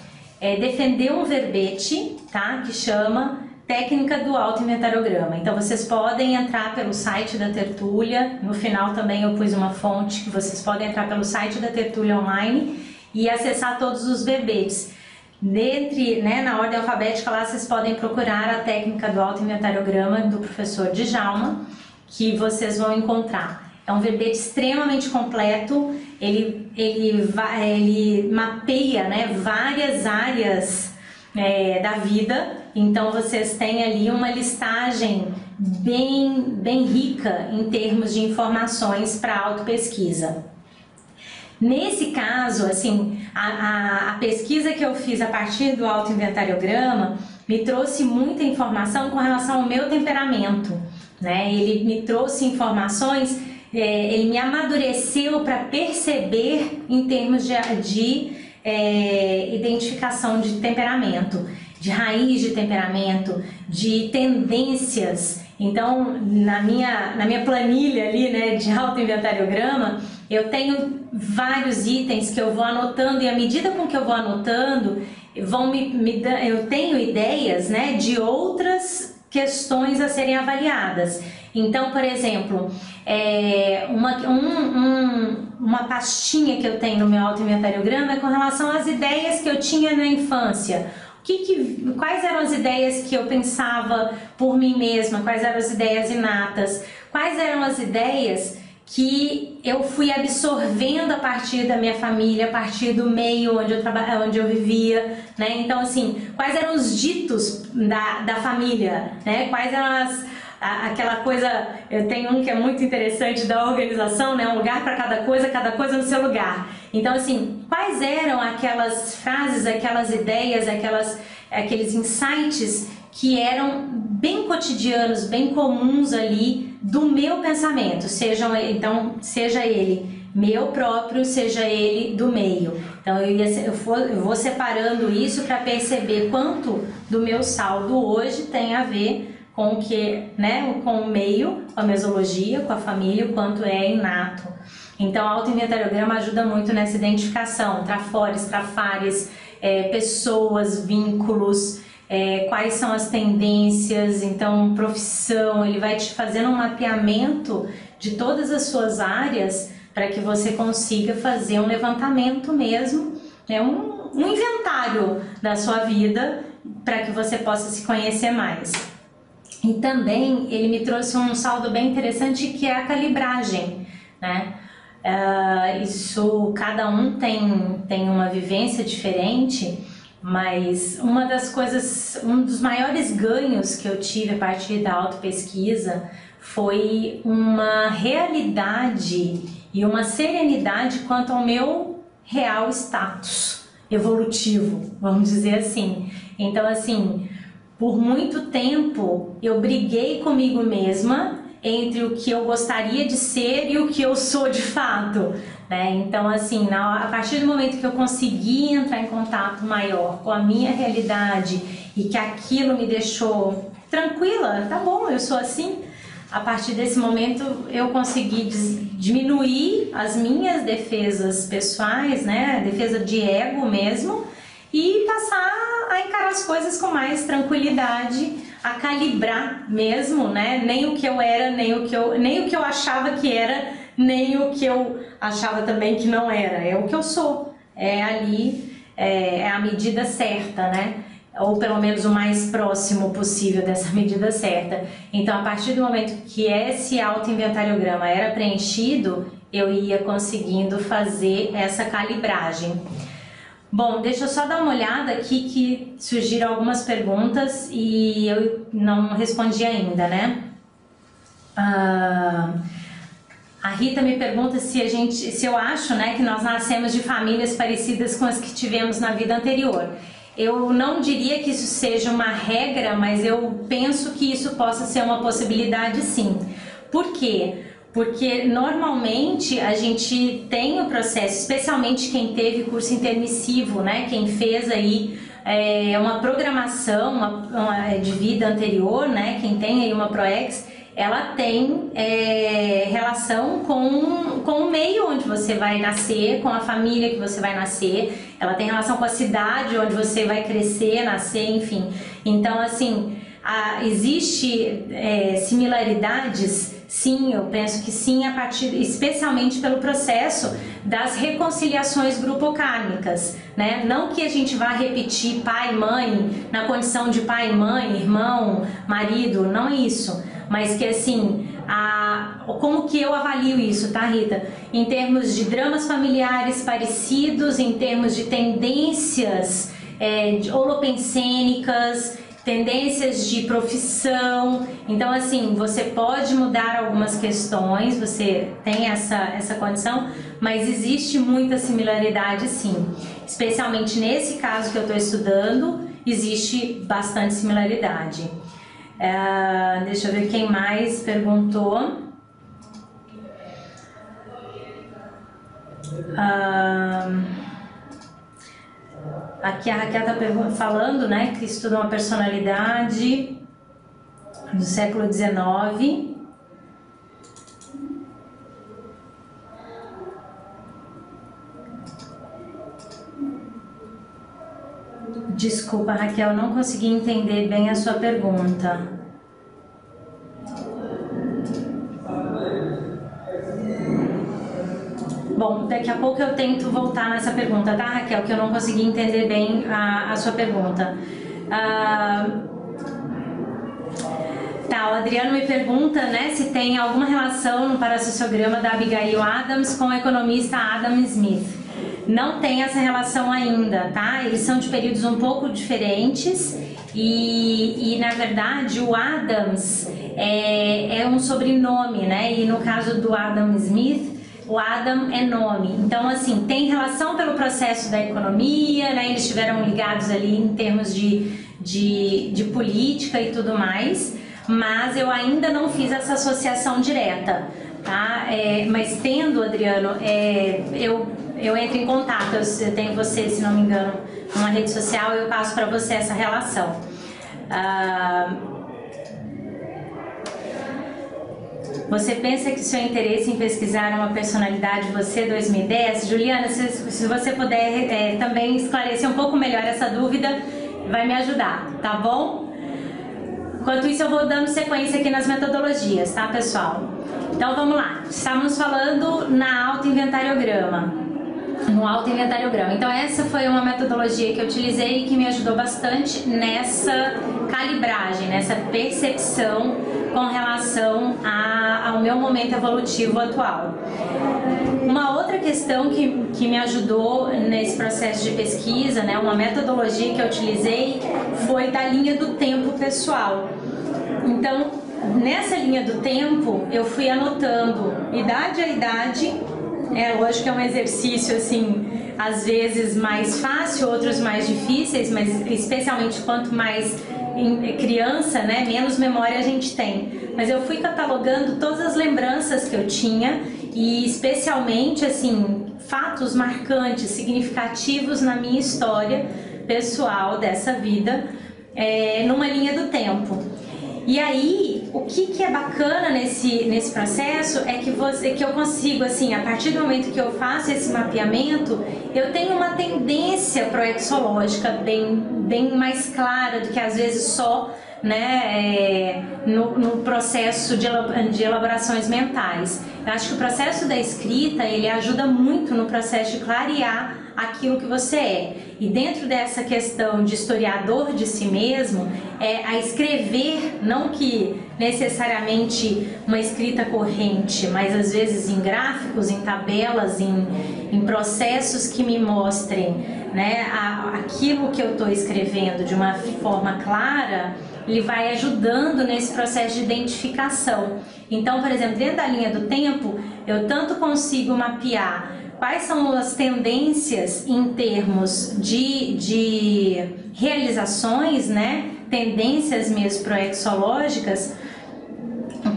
Speaker 1: defendeu um verbete, tá, que chama Técnica do Autoinventariograma. Então vocês podem entrar pelo site da Tertúlia, no final também eu pus uma fonte que vocês podem entrar pelo site da Tertúlia online e acessar todos os verbetes. Na ordem alfabética lá vocês podem procurar a técnica do autoinventariograma do professor Djalma, que vocês vão encontrar. É um verbete extremamente completo, ele mapeia, né, várias áreas da vida, então vocês têm ali uma listagem bem rica em termos de informações para autopesquisa. Nesse caso, assim, a pesquisa que eu fiz a partir do autoinventariograma me trouxe muita informação com relação ao meu temperamento, né? Ele me trouxe informações, ele me amadureceu para perceber em termos de identificação de temperamento, de raiz de temperamento, de tendências. Então, na minha planilha ali, né, de autoinventariograma, eu tenho vários itens que eu vou anotando, e à medida com que eu vou anotando, eu tenho ideias, né, de outras questões a serem avaliadas. Então, por exemplo, uma pastinha que eu tenho no meu autoinventariograma é com relação às ideias que eu tinha na infância. Quais eram as ideias que eu pensava por mim mesma, quais eram as ideias inatas, quais eram as ideias que eu fui absorvendo a partir da minha família, a partir do meio onde eu vivia, né? Então, assim, quais eram os ditos da família, né? Quais eram aquela coisa, eu tenho um que é muito interessante da organização, né? Um lugar para cada coisa no seu lugar. Então, assim, quais eram aquelas frases, aquelas ideias, aqueles insights que eram bem cotidianos, bem comuns ali do meu pensamento, seja ele meu próprio, seja ele do meio. Então eu vou separando isso para perceber quanto do meu saldo hoje tem a ver com o que, né, com o meio, com a mesologia, com a família, o quanto é inato. Então, o autoinventariograma ajuda muito nessa identificação, trafores, trafares, pessoas, vínculos, quais são as tendências, então, profissão, ele vai te fazendo um mapeamento de todas as suas áreas para que você consiga fazer um levantamento mesmo, um inventário da sua vida para que você possa se conhecer mais. E também ele me trouxe um saldo bem interessante, que é a calibragem, né? Cada um tem uma vivência diferente, mas um dos maiores ganhos que eu tive a partir da autopesquisa foi uma realidade e uma serenidade quanto ao meu real status evolutivo, vamos dizer assim. Então, assim, por muito tempo eu briguei comigo mesma entre o que eu gostaria de ser e o que eu sou de fato, né? Então, assim, a partir do momento que eu consegui entrar em contato maior com a minha realidade e que aquilo me deixou tranquila, tá bom, eu sou assim, a partir desse momento eu consegui diminuir as minhas defesas pessoais, né? Defesa de ego mesmo, e passar a encarar as coisas com mais tranquilidade, a calibrar mesmo, né? Nem o que eu era, nem o que eu achava que era, nem o que eu achava também que não era. É o que eu sou. É a medida certa, né? Ou pelo menos o mais próximo possível dessa medida certa. Então, a partir do momento que esse autoinventariograma era preenchido, eu ia conseguindo fazer essa calibragem. Bom, deixa eu só dar uma olhada aqui que surgiram algumas perguntas e eu não respondi ainda, né? A Rita me pergunta se eu acho, né, que nós nascemos de famílias parecidas com as que tivemos na vida anterior. Eu não diria que isso seja uma regra, mas eu penso que isso possa ser uma possibilidade, sim. Por quê? Porque normalmente a gente tem o processo, especialmente quem teve curso intermissivo, né? Quem fez aí uma programação de vida anterior, né? Quem tem aí uma ProEx, ela tem relação com o meio onde você vai nascer, com a família que você vai nascer, ela tem relação com a cidade onde você vai crescer, nascer, enfim. Então, assim, existe similaridades, Sim, eu penso que sim, a partir, especialmente pelo processo das reconciliações grupocármicas, né? Não que a gente vá repetir pai e mãe na condição de pai e mãe, irmão, marido, não é isso, mas que assim, como que eu avalio isso, tá, Rita? Em termos de dramas familiares parecidos, em termos de tendências holopensênicas, tendências de profissão. Então assim, você pode mudar algumas questões, você tem essa condição, mas existe muita similaridade sim, especialmente nesse caso que eu estou estudando, existe bastante similaridade. Deixa eu ver quem mais perguntou. Aqui a Raquel está falando, né, que estuda uma personalidade do século XIX. Desculpa, Raquel, não consegui entender bem a sua pergunta. Bom, daqui a pouco eu tento voltar nessa pergunta, tá, Raquel? Que eu não consegui entender bem a sua pergunta. Tá, o Adriano me pergunta, né, se tem alguma relação no parassociograma da Abigail Adams com o economista Adam Smith. Não tem essa relação ainda, tá? Eles são de períodos um pouco diferentes e na verdade o Adams é um sobrenome, né? E no caso do Adam Smith, o Adam é nome. Então assim, tem relação pelo processo da economia, né? Eles estiveram ligados ali em termos de política e tudo mais, mas eu ainda não fiz essa associação direta, tá? Mas tendo, Adriano, eu entro em contato, eu tenho você, se não me engano, numa rede social, eu passo para você essa relação. Você pensa que seu interesse em pesquisar uma personalidade você 2010? Juliana, se você puder também esclarecer um pouco melhor essa dúvida, vai me ajudar, tá bom? Enquanto isso eu vou dando sequência aqui nas metodologias, tá, pessoal? Então vamos lá, estávamos falando no autoinventariograma. Então essa foi uma metodologia que eu utilizei e que me ajudou bastante nessa calibragem, nessa percepção com relação ao meu momento evolutivo atual. Uma outra questão que me ajudou nesse processo de pesquisa, né, uma metodologia que eu utilizei, foi da linha do tempo pessoal. Então, nessa linha do tempo, eu fui anotando idade a idade. Lógico que é um exercício, assim, às vezes mais fácil, outros mais difíceis, mas especialmente quanto mais criança, né, menos memória a gente tem. Mas eu fui catalogando todas as lembranças que eu tinha e especialmente, assim, fatos marcantes, significativos na minha história pessoal dessa vida, numa linha do tempo. E aí, o que é bacana nesse processo é que eu consigo, assim, a partir do momento que eu faço esse mapeamento, eu tenho uma tendência proexológica bem mais clara do que às vezes só, né, no processo de elaborações mentais. Eu acho que o processo da escrita, ele ajuda muito no processo de clarear aquilo que você é. E dentro dessa questão de historiador de si mesmo, a escrever, não que necessariamente uma escrita corrente, mas às vezes em gráficos, em tabelas, em processos que me mostrem, né, aquilo que eu estou escrevendo de uma forma clara, ele vai ajudando nesse processo de identificação. Então, por exemplo, dentro da linha do tempo, eu tanto consigo mapear quais são as tendências em termos de realizações, né? Tendências mesmo proexológicas,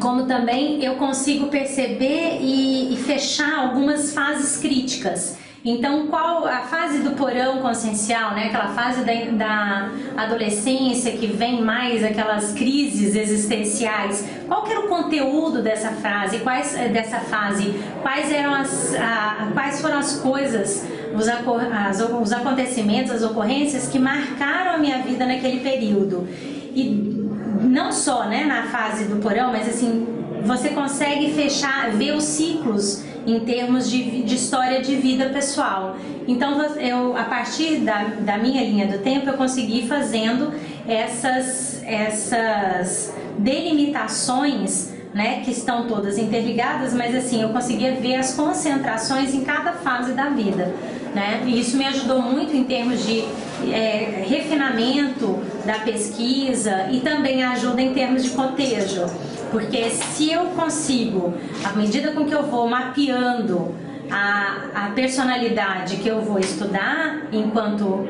Speaker 1: como também eu consigo perceber e fechar algumas fases críticas. Então, qual a fase do porão consciencial, né? Aquela fase da adolescência que vem mais aquelas crises existenciais. Qual que era o conteúdo dessa fase? Quais foram as coisas, os acontecimentos, as ocorrências que marcaram a minha vida naquele período? E não só, né, na fase do porão, mas assim, você consegue fechar, ver os ciclos em termos de história de vida pessoal. Então, a partir da minha linha do tempo, eu consegui ir fazendo essas delimitações, né, que estão todas interligadas, mas assim, eu conseguia ver as concentrações em cada fase da vida, né? E isso me ajudou muito em termos de refinamento da pesquisa e também ajuda em termos de cotejo, porque se eu consigo, à medida com que eu vou mapeando a personalidade que eu vou estudar enquanto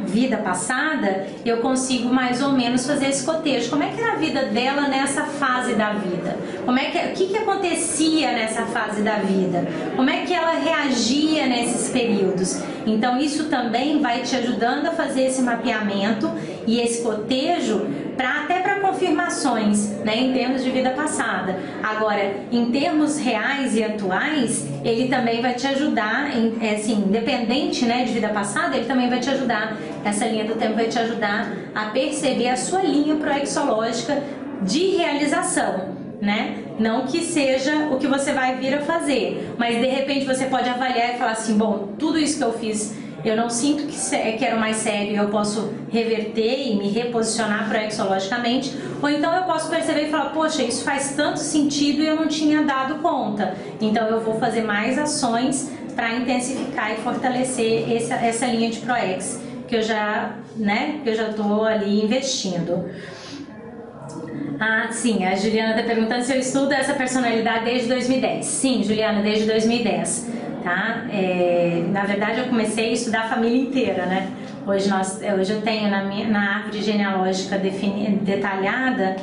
Speaker 1: vida passada, eu consigo mais ou menos fazer esse cotejo. Como é que era a vida dela nessa fase da vida? O que acontecia nessa fase da vida? Como é que ela reagia nesses períodos? Então isso também vai te ajudando a fazer esse mapeamento e esse cotejo até para confirmações, né, em termos de vida passada. Agora, em termos reais e atuais, ele também vai te ajudar, assim, independente, né, de vida passada, ele também vai te ajudar, essa linha do tempo vai te ajudar a perceber a sua linha proexológica de realização, né? Não que seja o que você vai vir a fazer, mas de repente você pode avaliar e falar assim, bom, tudo isso que eu fiz, eu não sinto que era mais sério, eu posso reverter e me reposicionar proexologicamente, ou então eu posso perceber e falar, poxa, isso faz tanto sentido e eu não tinha dado conta, então eu vou fazer mais ações para intensificar e fortalecer essa linha de proex que eu já estou ali investindo. Ah, sim, a Juliana está perguntando se eu estudo essa personalidade desde 2010. Sim, Juliana, desde 2010. Tá? Na verdade, eu comecei a estudar a família inteira, né? Hoje eu tenho na árvore genealógica detalhada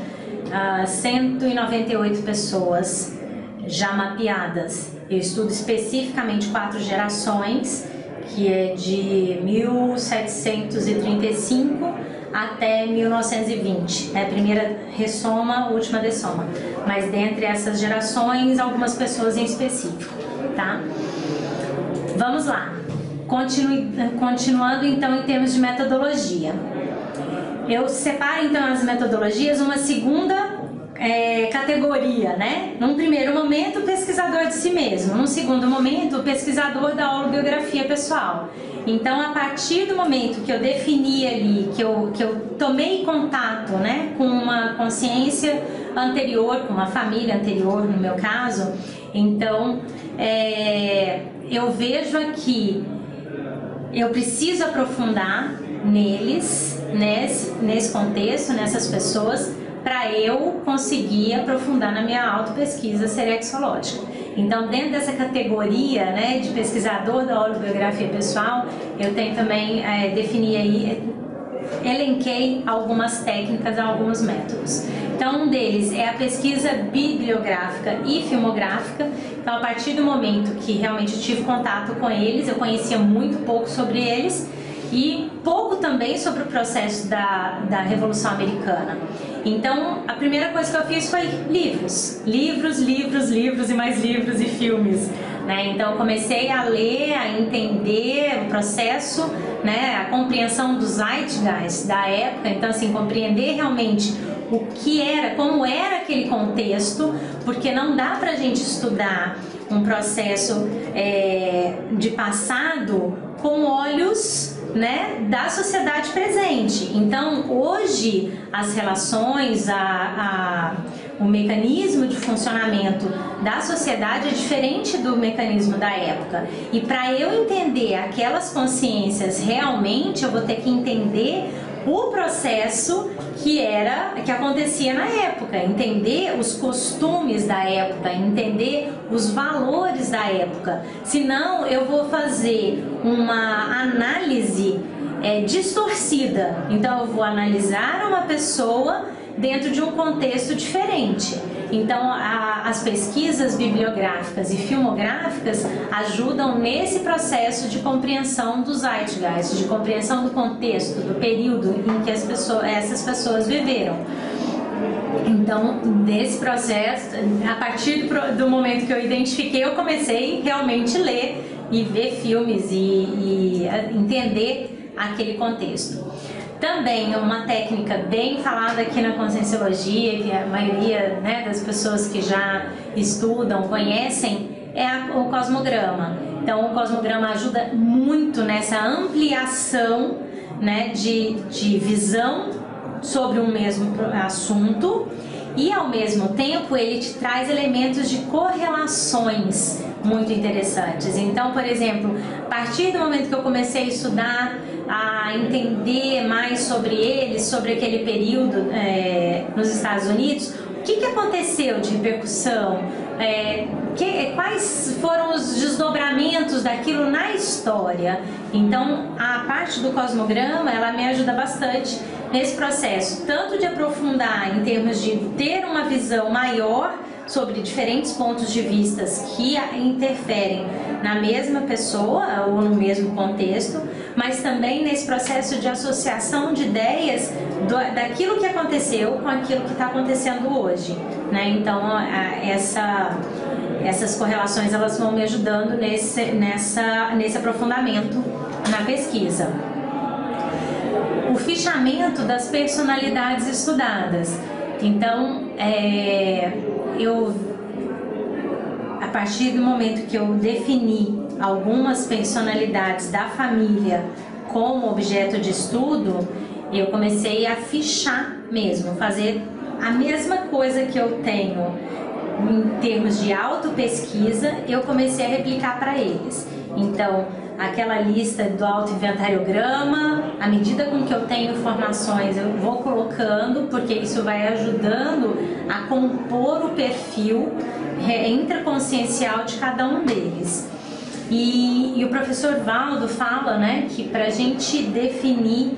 Speaker 1: 198 pessoas já mapeadas. Eu estudo especificamente 4 gerações, que é de 1735 até 1920, né? Primeira ressoma, última dessoma, mas dentre essas gerações, algumas pessoas em específico, tá? Vamos lá, continuando então em termos de metodologia. Eu separo então as metodologias numa segunda categoria, né? Num primeiro momento, o pesquisador de si mesmo. Num segundo momento, o pesquisador da holobiografia pessoal. Então, a partir do momento que eu defini ali, que eu tomei contato, né, com uma consciência anterior, com uma família anterior, no meu caso, então, eu vejo aqui, eu preciso aprofundar neles, nesse contexto, nessas pessoas, para eu conseguir aprofundar na minha autopesquisa serexológica. Então, dentro dessa categoria, né, de pesquisador da holobiografia pessoal, eu tenho também, defini aí, elenquei algumas técnicas, alguns métodos. Então, um deles é a pesquisa bibliográfica e filmográfica. Então, a partir do momento que realmente tive contato com eles, eu conhecia muito pouco sobre eles e pouco também sobre o processo da Revolução Americana. Então, a primeira coisa que eu fiz foi livros e mais livros e filmes, né? Então, eu comecei a ler, a entender o processo, né? A compreensão dos zeitgeist da época. Então, assim, compreender realmente o que era, como era aquele contexto, porque não dá pra gente estudar um processo de passado com olhos, né, da sociedade presente. Então, hoje, as relações, o mecanismo de funcionamento da sociedade é diferente do mecanismo da época. E para eu entender aquelas consciências realmente, eu vou ter que entender o processo que acontecia na época, entender os costumes da época, entender os valores da época. Senão eu vou fazer uma análise distorcida. Então eu vou analisar uma pessoa dentro de um contexto diferente. Então, as pesquisas bibliográficas e filmográficas ajudam nesse processo de compreensão dos zeitgeist, de compreensão do contexto, do período em que essas pessoas viveram. Então, nesse processo, a partir do momento que eu identifiquei, eu comecei realmente a ler e ver filmes e entender aquele contexto. Também uma técnica bem falada aqui na Conscienciologia, que a maioria, né, das pessoas que já estudam, conhecem, é o cosmograma. Então o cosmograma ajuda muito nessa ampliação, né, de visão sobre um mesmo assunto, e ao mesmo tempo ele te traz elementos de correlações muito interessantes. Então, por exemplo, a partir do momento que eu comecei a estudar, a entender mais sobre ele, sobre aquele período nos Estados Unidos, o que aconteceu de repercussão? Quais foram os desdobramentos daquilo na história? Então, a parte do cosmograma, ela me ajuda bastante nesse processo, tanto de aprofundar em termos de ter uma visão maior sobre diferentes pontos de vista que interferem na mesma pessoa ou no mesmo contexto, mas também nesse processo de associação de ideias daquilo que aconteceu com aquilo que está acontecendo hoje, né? Então, essas correlações, elas vão me ajudando nesse aprofundamento na pesquisa. O fichamento das personalidades estudadas. Então, a partir do momento que eu defini algumas personalidades da família como objeto de estudo, eu comecei a fichar mesmo, fazer a mesma coisa que eu tenho em termos de autopesquisa, eu comecei a replicar para eles. Então, aquela lista do autoinventariograma, à medida com que eu tenho informações, eu vou colocando, porque isso vai ajudando a compor o perfil intraconsciencial de cada um deles. E o professor Valdo fala, né, que para a gente definir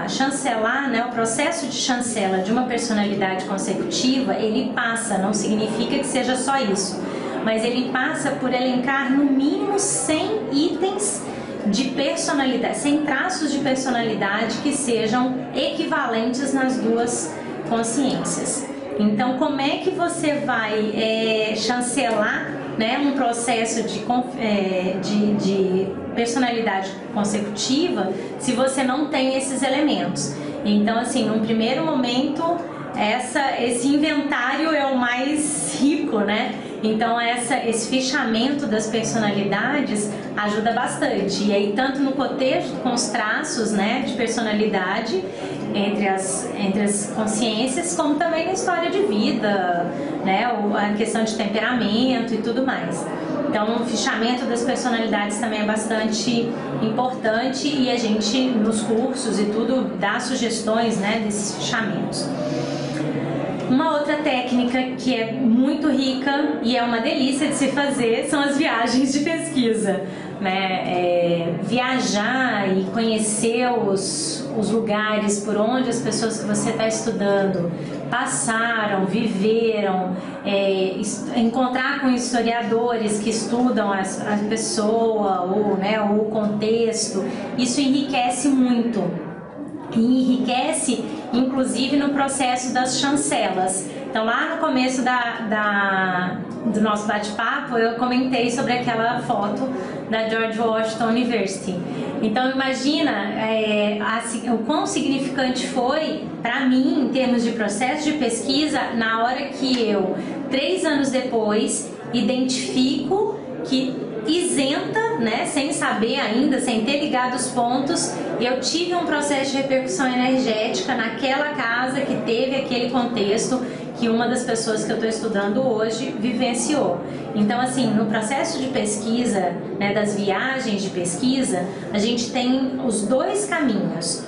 Speaker 1: chancelar, né, o processo de chancela de uma personalidade consecutiva, ele passa, não significa que seja só isso, mas ele passa por elencar no mínimo 100 itens de personalidade, 100 traços de personalidade que sejam equivalentes nas duas consciências. Então, como é que você vai chancelar, né, um processo de personalidade consecutiva se você não tem esses elementos? Então, assim, num primeiro momento, esse inventário é o mais rico, né? Então, esse fichamento das personalidades ajuda bastante. E aí, tanto no contexto com os traços, né, de personalidade entre as consciências, como também na história de vida, né, a questão de temperamento e tudo mais. Então, o fichamento das personalidades também é bastante importante, e a gente, nos cursos e tudo, dá sugestões, né, desses fichamentos. Uma outra técnica que é muito rica e é uma delícia de se fazer são as viagens de pesquisa, né? Viajar e conhecer os lugares por onde as pessoas que você está estudando passaram, viveram, encontrar com historiadores que estudam a pessoa ou, né, o contexto, isso enriquece muito. E enriquece, inclusive, no processo das chancelas. Então, lá no começo do nosso bate-papo, eu comentei sobre aquela foto da George Washington University. Então, imagina o quão significante foi para mim, em termos de processo de pesquisa, na hora que eu, 3 anos depois, identifico que isenta, né, sem saber ainda, sem ter ligado os pontos, eu tive um processo de repercussão energética naquela casa que teve aquele contexto que uma das pessoas que eu estou estudando hoje vivenciou. Então, assim, no processo de pesquisa, né, das viagens de pesquisa, a gente tem os 2 caminhos.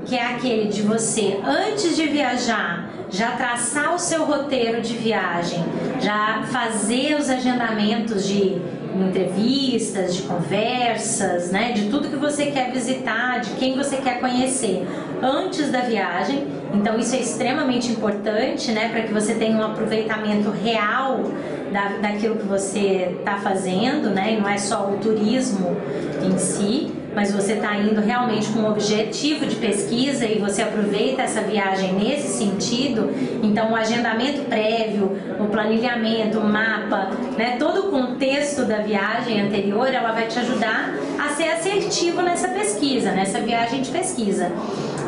Speaker 1: Que é aquele de você, antes de viajar, já traçar o seu roteiro de viagem, já fazer os agendamentos de entrevistas, de conversas, né, de tudo que você quer visitar, de quem você quer conhecer antes da viagem. Então isso é extremamente importante, né, para que você tenha um aproveitamento real daquilo que você está fazendo, né, e não é só o turismo em si, mas você está indo realmente com um objetivo de pesquisa e você aproveita essa viagem nesse sentido. Então, o agendamento prévio, o planilhamento, o mapa, né, todo o contexto da viagem anterior, ela vai te ajudar a ser assertivo nessa pesquisa, nessa viagem de pesquisa,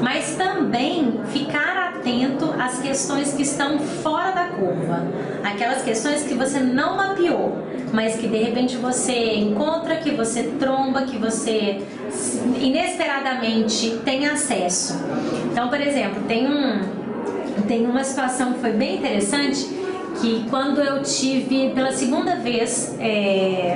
Speaker 1: mas também ficar atento às questões que estão fora da curva, aquelas questões que você não mapeou, mas que de repente você encontra, que você tromba, que você inesperadamente tem acesso. Então, por exemplo, tem uma situação que foi bem interessante, que quando eu tive pela segunda vez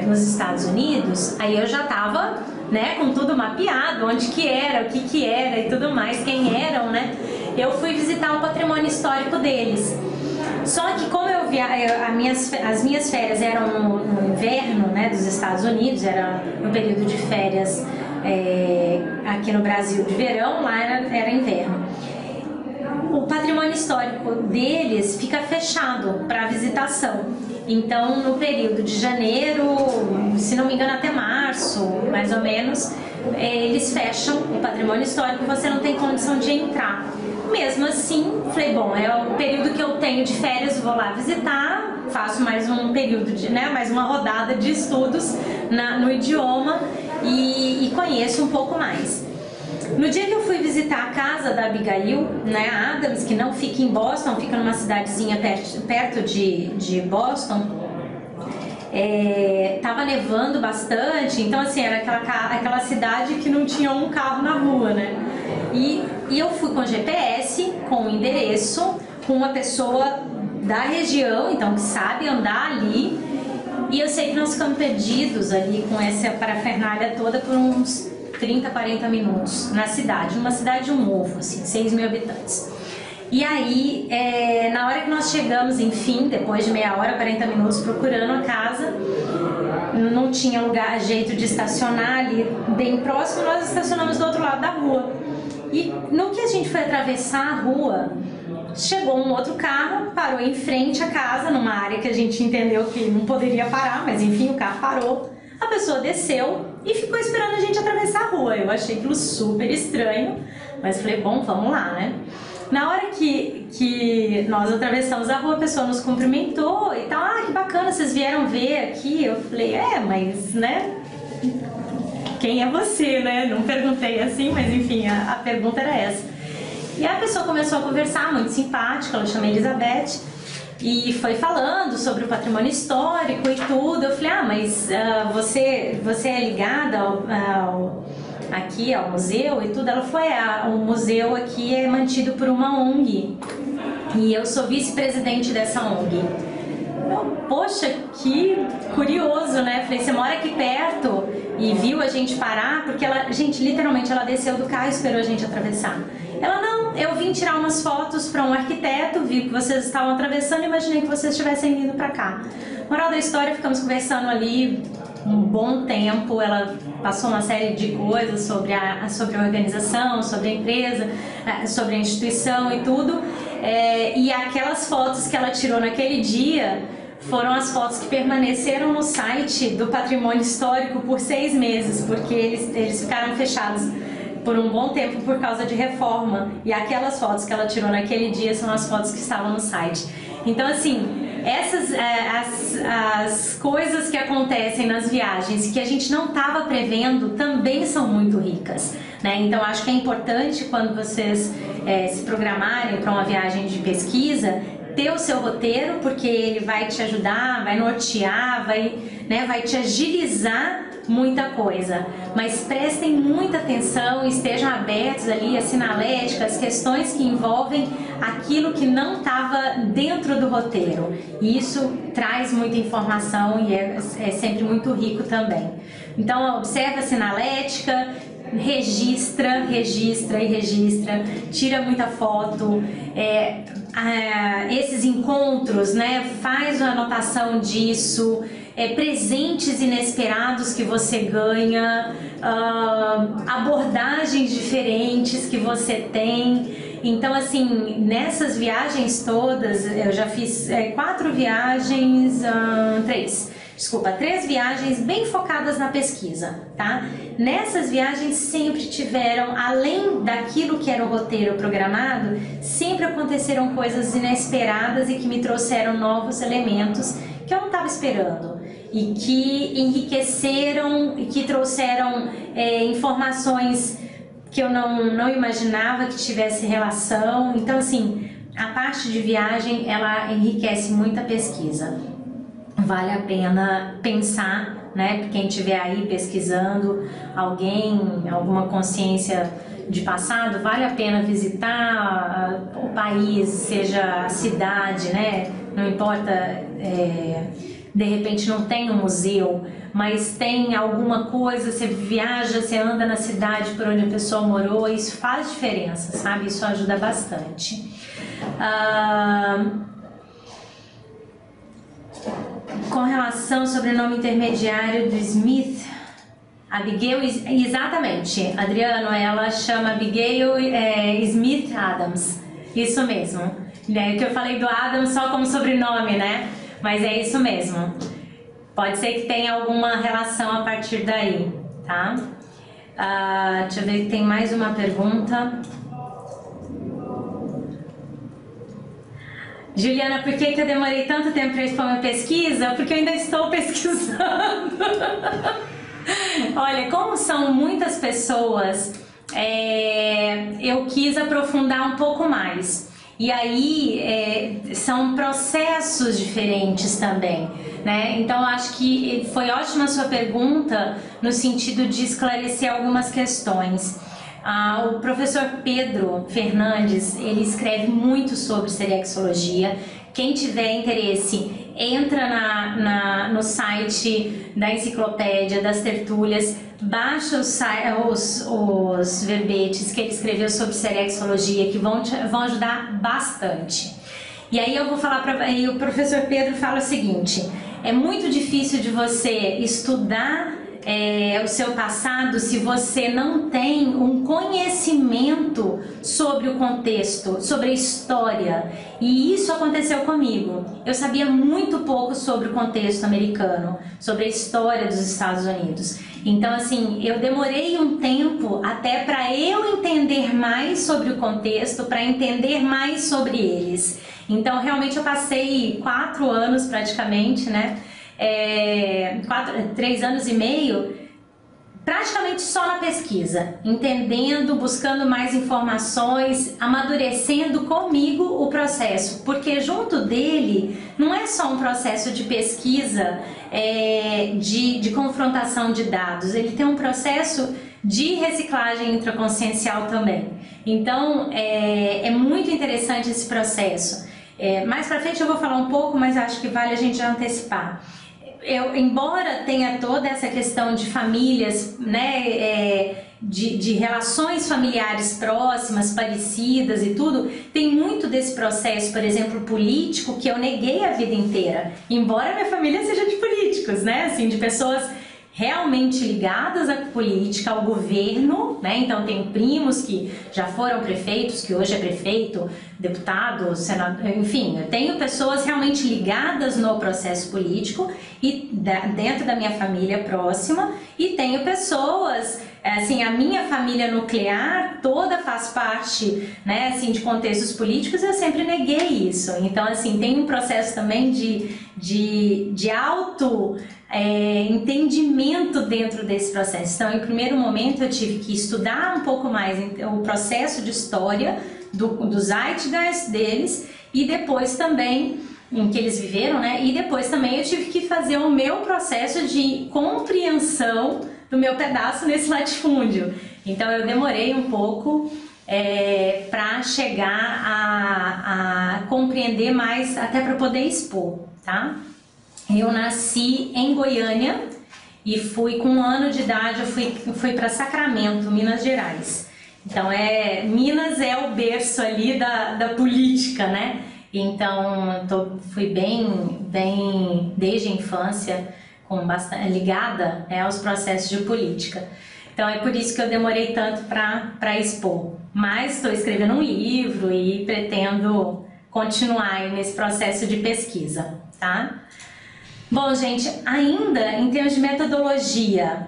Speaker 1: nos Estados Unidos, aí eu já estava, né, com tudo mapeado, onde que era, o que que era e tudo mais, quem eram, né? Eu fui visitar o patrimônio histórico deles. Só que como as minhas férias eram no inverno, né, dos Estados Unidos, era no período de férias aqui no Brasil de verão, lá era inverno. O patrimônio histórico deles fica fechado para visitação. Então, no período de janeiro, se não me engano até março, mais ou menos, eles fecham o patrimônio histórico e você não tem condição de entrar. Mesmo assim, falei, bom, é o período que eu tenho de férias, vou lá visitar, faço mais um período mais uma rodada de estudos no idioma e conheço um pouco mais. No dia que eu fui visitar a casa da Abigail, né, a Adams, que não fica em Boston, fica numa cidadezinha perto de Boston, tava nevando bastante, então assim, era aquela cidade que não tinha um carro na rua, né? E eu fui com GPS, com o endereço, com uma pessoa da região, então que sabe andar ali, e eu sei que nós ficamos perdidos ali com essa parafernália toda por uns 30, 40 minutos na cidade, uma cidade de um ovo, assim, 6 mil habitantes. E aí, na hora que nós chegamos, enfim, depois de meia hora, 40 minutos procurando a casa, não tinha jeito de estacionar ali bem próximo, nós estacionamos do outro lado da rua. E no que a gente foi atravessar a rua, chegou um outro carro, parou em frente à casa, numa área que a gente entendeu que não poderia parar, mas enfim, o carro parou. A pessoa desceu e ficou esperando a gente atravessar a rua. Eu achei aquilo super estranho, mas falei, bom, vamos lá, né? Na hora que nós atravessamos a rua, a pessoa nos cumprimentou e tal. Ah, que bacana, vocês vieram ver aqui. Eu falei, mas, né? Quem é você, né? Não perguntei assim, mas enfim, a pergunta era essa. E a pessoa começou a conversar, muito simpática, ela chama Elizabeth, e foi falando sobre o patrimônio histórico e tudo. Eu falei, mas você é ligada aqui ao museu e tudo? Ela falou, o museu aqui é mantido por uma ONG e eu sou vice-presidente dessa ONG. Poxa, que curioso, né? Falei, você mora aqui perto e viu a gente parar? Porque gente, literalmente, ela desceu do carro e esperou a gente atravessar. Ela, não, eu vim tirar umas fotos para um arquiteto, vi que vocês estavam atravessando e imaginei que vocês estivessem vindo para cá. Moral da história, ficamos conversando ali um bom tempo, ela passou uma série de coisas sobre a organização, sobre a empresa, sobre a instituição e tudo. E aquelas fotos que ela tirou naquele dia foram as fotos que permaneceram no site do Patrimônio Histórico por 6 meses, porque eles ficaram fechados por um bom tempo por causa de reforma, e aquelas fotos que ela tirou naquele dia são as fotos que estavam no site. Então, assim, essas as coisas que acontecem nas viagens que a gente não estava prevendo também são muito ricas, né? Então, acho que é importante, quando vocês se programarem para uma viagem de pesquisa, ter o seu roteiro, porque ele vai te ajudar, vai nortear, vai te agilizar muita coisa, mas prestem muita atenção, estejam abertos ali às sinaléticas, questões que envolvem aquilo que não estava dentro do roteiro. E isso traz muita informação e é sempre muito rico também. Então, observa a sinalética, registra, tira muita foto, esses encontros, né, faz uma anotação disso, presentes inesperados que você ganha, abordagens diferentes que você tem. Então, assim, nessas viagens todas, eu já fiz 3 viagens bem focadas na pesquisa, tá? Nessas viagens sempre tiveram, além daquilo que era o roteiro programado, sempre aconteceram coisas inesperadas e que me trouxeram novos elementos que eu não estava esperando. e que enriqueceram e que trouxeram informações que eu não imaginava que tivesse relação. Então, assim, a parte de viagem, ela enriquece muito a pesquisa. Vale a pena pensar, né? Quem estiver aí pesquisando, alguma consciência de passado, vale a pena visitar o país, seja a cidade, né? Não importa, de repente não tem um museu, mas tem alguma coisa, você viaja, você anda na cidade por onde a pessoa morou, isso faz diferença, sabe? Isso ajuda bastante. Com relação ao sobrenome intermediário do Smith, Abigail, exatamente, Adriano, ela chama Abigail Smith Adams, isso mesmo. Que eu falei do Adams só como sobrenome, né? Mas é isso mesmo. Pode ser que tenha alguma relação a partir daí, tá? Deixa eu ver, tem mais uma pergunta. Juliana, por que eu demorei tanto tempo para expor minha pesquisa? Porque eu ainda estou pesquisando. Olha, como são muitas pessoas, eu quis aprofundar um pouco mais. E aí são processos diferentes também, né? Então eu acho que foi ótima a sua pergunta no sentido de esclarecer algumas questões. O professor Pedro Fernandes, ele escreve muito sobre serexologia. Quem tiver interesse, entra no site da enciclopédia, das tertúlias, baixa os verbetes que ele escreveu sobre serexologia, que vão ajudar bastante. E aí eu vou falar e o professor Pedro fala o seguinte: é muito difícil de você estudar o seu passado se você não tem um conhecimento sobre o contexto, sobre a história. E isso aconteceu comigo. Eu sabia muito pouco sobre o contexto americano, sobre a história dos Estados Unidos. Então, assim, eu demorei um tempo até para eu entender mais sobre o contexto, para entender mais sobre eles. Então, realmente eu passei 4 anos praticamente, né? 3 anos e meio, praticamente só na pesquisa, entendendo, buscando mais informações, amadurecendo comigo o processo, porque junto dele não é só um processo de pesquisa, de confrontação de dados, ele tem um processo de reciclagem intraconsciencial também. Então é muito interessante esse processo. Mais pra frente eu vou falar um pouco, mas acho que vale a gente já antecipar. Embora tenha toda essa questão de famílias, né, de relações familiares próximas, parecidas e tudo, tem muito desse processo, por exemplo, político, que eu neguei a vida inteira. Embora minha família seja de políticos, né, assim, de pessoas realmente ligadas à política, ao governo, né? Então tenho primos que já foram prefeitos, que hoje é prefeito, deputado, senador, enfim, eu tenho pessoas realmente ligadas no processo político e dentro da minha família próxima, e tenho pessoas, assim, a minha família nuclear toda faz parte, né, assim, de contextos políticos. Eu sempre neguei isso. Então, assim, tem um processo também de auto entendimento dentro desse processo. Então, em primeiro momento, eu tive que estudar um pouco mais o processo de história do zeitgeist deles, e depois também em que eles viveram, né? E depois também eu tive que fazer o meu processo de compreensão do meu pedaço nesse latifúndio. Então, eu demorei um pouco para chegar a compreender mais, até para poder expor, tá? Eu nasci em Goiânia e fui com 1 ano de idade, eu fui para Sacramento, Minas Gerais. Então Minas é o berço ali da política, né? Então fui bem desde a infância ligada, né, aos processos de política. Então é por isso que eu demorei tanto para expor. Mas estou escrevendo um livro e pretendo continuar nesse processo de pesquisa, tá? Bom, gente, ainda em termos de metodologia,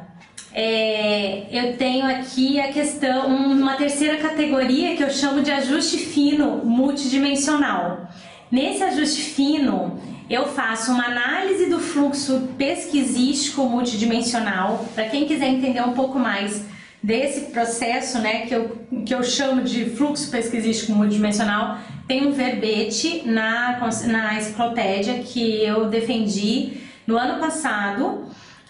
Speaker 1: eu tenho aqui a questão, uma terceira categoria que eu chamo de ajuste fino multidimensional. Nesse ajuste fino, eu faço uma análise do fluxo pesquisístico multidimensional, para quem quiser entender um pouco mais desse processo, né, que eu chamo de fluxo pesquisístico multidimensional. Tem um verbete na enciclopédia que eu defendi no ano passado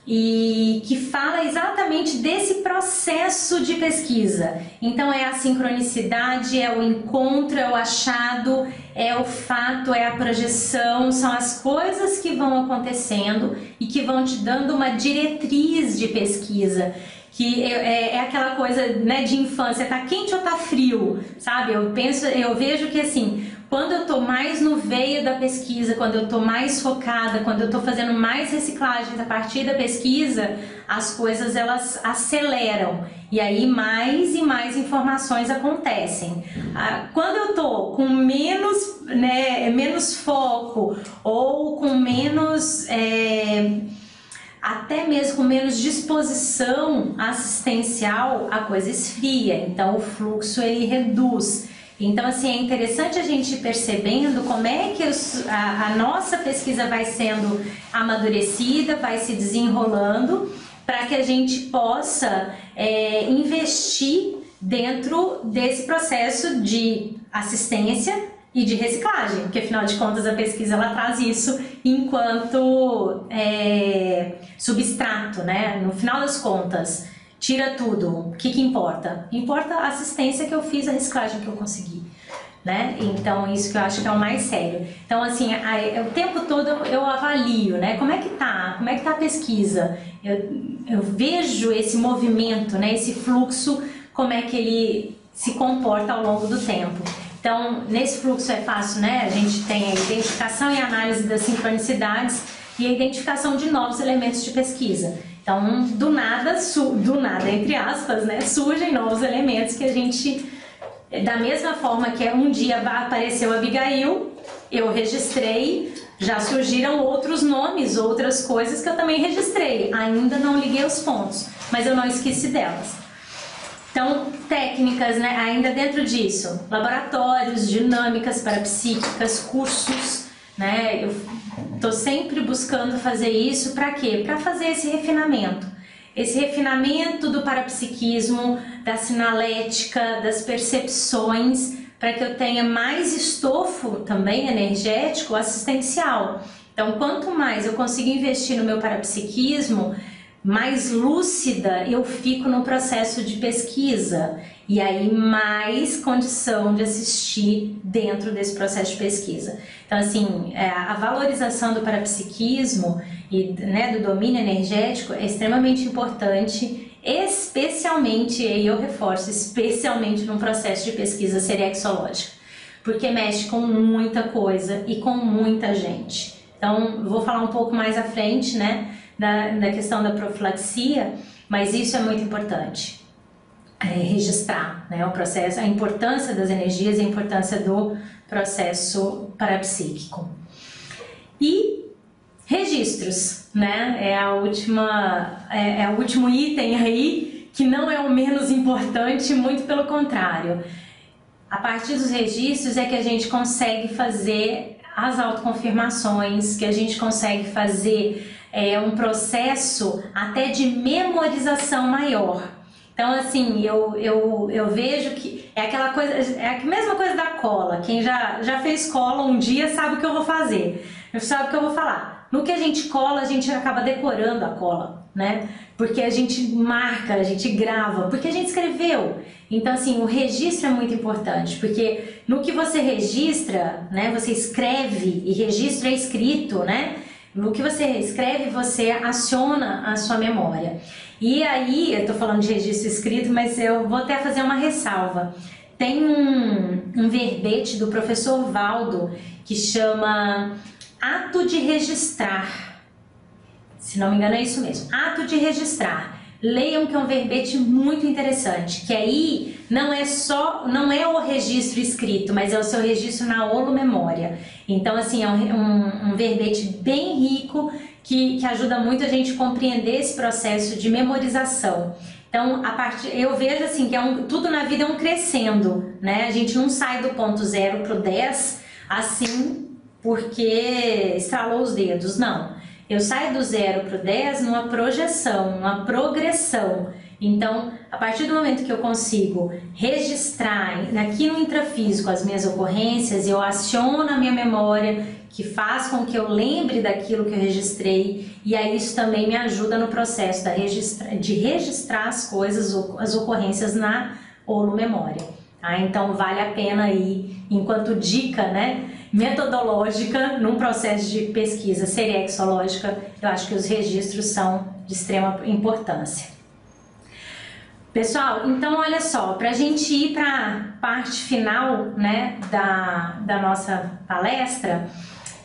Speaker 1: e que fala exatamente desse processo de pesquisa. Então é a sincronicidade, é o encontro, é o achado, é o fato, é a projeção, são as coisas que vão acontecendo e que vão te dando uma diretriz de pesquisa. Que é aquela coisa, né, de infância, tá quente ou tá frio, sabe? Eu vejo que assim, quando eu tô mais no veio da pesquisa, quando eu tô mais focada, quando eu tô fazendo mais reciclagens a partir da pesquisa, as coisas elas aceleram e aí mais e mais informações acontecem. Quando eu tô com menos, né, menos foco ou com menos até mesmo com menos disposição assistencial, a coisa esfria, então o fluxo ele reduz. Então assim, é interessante a gente ir percebendo como é que a nossa pesquisa vai sendo amadurecida, vai se desenrolando, para que a gente possa investir dentro desse processo de assistência e de reciclagem, porque afinal de contas a pesquisa ela traz isso enquanto substrato, né? No final das contas, tira tudo. O que importa? Importa a assistência que eu fiz, a reciclagem que eu consegui, né? Então isso que eu acho que é o mais sério. Então assim, o tempo todo eu avalio, né? Como é que tá a pesquisa? Eu vejo esse movimento, né? Esse fluxo, como é que ele se comporta ao longo do tempo. Então, nesse fluxo é fácil, né? A gente tem a identificação e análise das sincronicidades e a identificação de novos elementos de pesquisa. Então, do nada, entre aspas, né, surgem novos elementos que a gente, da mesma forma que um dia apareceu a Abigail, eu registrei, já surgiram outros nomes, outras coisas que eu também registrei. Ainda não liguei os pontos, mas eu não esqueci delas. Então, técnicas, né, ainda dentro disso, laboratórios, dinâmicas parapsíquicas, cursos, né, eu estou sempre buscando fazer isso, para quê? Para fazer esse refinamento do parapsiquismo, da sinalética, das percepções, para que eu tenha mais estofo também energético assistencial. Então, quanto mais eu consigo investir no meu parapsiquismo, mais lúcida eu fico no processo de pesquisa e aí mais condição de assistir dentro desse processo de pesquisa. Então assim, a valorização do parapsiquismo e, né, do domínio energético é extremamente importante, especialmente, e eu reforço, especialmente num processo de pesquisa serexológica, porque mexe com muita coisa e com muita gente. Então, vou falar um pouco mais à frente, né, da questão da profilaxia, mas isso é muito importante, registrar, né, o processo, a importância das energias e a importância do processo parapsíquico. E registros, né, é o último item aí, que não é o menos importante, muito pelo contrário. A partir dos registros é que a gente consegue fazer as autoconfirmações, que a gente consegue fazer um processo até de memorização maior. Então assim, eu vejo que é aquela coisa, é a mesma coisa da cola. Quem já fez cola um dia sabe o que eu vou fazer, sabe o que eu vou falar. No que a gente cola, a gente acaba decorando a cola, né? Porque a gente marca, a gente grava, porque a gente escreveu. Então assim, o registro é muito importante, porque no que você registra, né, você escreve, e registro é escrito, né? No que você escreve, você aciona a sua memória. E aí, eu tô falando de registro escrito, mas eu vou até fazer uma ressalva. Tem um verbete do professor Valdo que chama Ato de Registrar. Se não me engano é isso mesmo, Ato de Registrar. Leiam, que é um verbete muito interessante, que aí não é o registro escrito, mas é o seu registro na holomemória. Então assim, é um verbete bem rico que ajuda muito a gente a compreender esse processo de memorização. Então, eu vejo assim que tudo na vida é um crescendo, né? A gente não sai do ponto 0 para o 10 assim porque estralou os dedos, não. Eu saio do 0 para o 10 numa projeção, numa progressão. Então, a partir do momento que eu consigo registrar aqui no intrafísico as minhas ocorrências, eu aciono a minha memória, que faz com que eu lembre daquilo que eu registrei, e aí isso também me ajuda no processo de registrar as coisas, as ocorrências na holomemória. Tá? Então, vale a pena aí, enquanto dica, né, metodológica, num processo de pesquisa seriexológica, eu acho que os registros são de extrema importância. Pessoal, então olha só, para a gente ir para a parte final, né, da nossa palestra,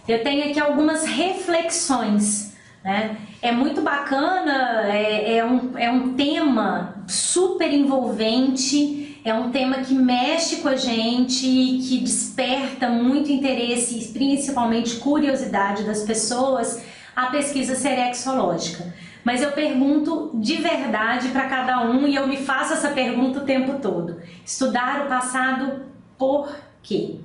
Speaker 1: eu tenho aqui algumas reflexões, né? É muito bacana, é um tema super envolvente, é um tema que mexe com a gente, que desperta muito interesse e principalmente curiosidade das pessoas, a pesquisa seriexológica. Mas eu pergunto de verdade para cada um e eu me faço essa pergunta o tempo todo. Estudar o passado por quê?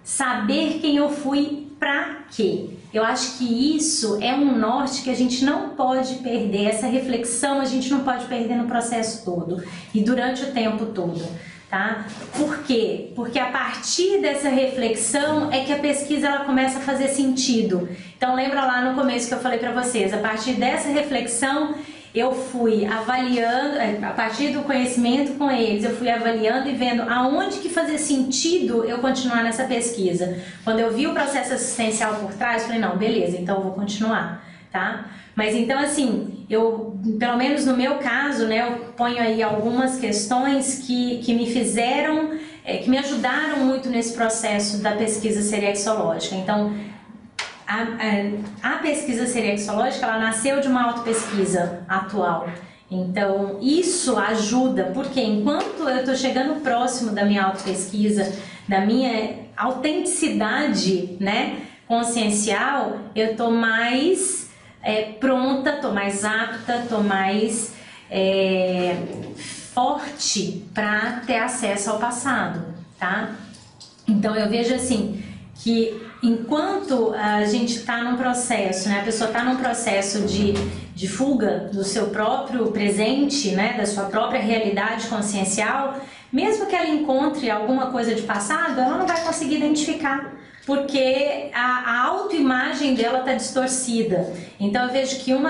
Speaker 1: Saber quem eu fui para quê? Eu acho que isso é um norte que a gente não pode perder, essa reflexão a gente não pode perder no processo todo e durante o tempo todo. Tá? Por quê? Porque a partir dessa reflexão é que a pesquisa ela começa a fazer sentido. Então lembra lá no começo que eu falei para vocês, a partir dessa reflexão eu fui avaliando, a partir do conhecimento com eles, eu fui avaliando e vendo aonde que fazia sentido eu continuar nessa pesquisa. Quando eu vi o processo assistencial por trás, eu falei, não, beleza, então eu vou continuar, tá? Mas então assim, eu, pelo menos no meu caso, né, eu ponho aí algumas questões que me fizeram, que me ajudaram muito nesse processo da pesquisa seriexológica. Então, a pesquisa seriexológica, ela nasceu de uma autopesquisa atual. Então, isso ajuda, porque enquanto eu estou chegando próximo da minha autopesquisa, da minha autenticidade, né, consciencial, eu estou mais pronta, estou mais apta, estou mais forte para ter acesso ao passado, tá? Então eu vejo assim que enquanto a gente está num processo, né, a pessoa está num processo de fuga do seu próprio presente, né, da sua própria realidade consciencial, mesmo que ela encontre alguma coisa de passado, ela não vai conseguir identificar, porque a autoimagem dela está distorcida. Então eu vejo que um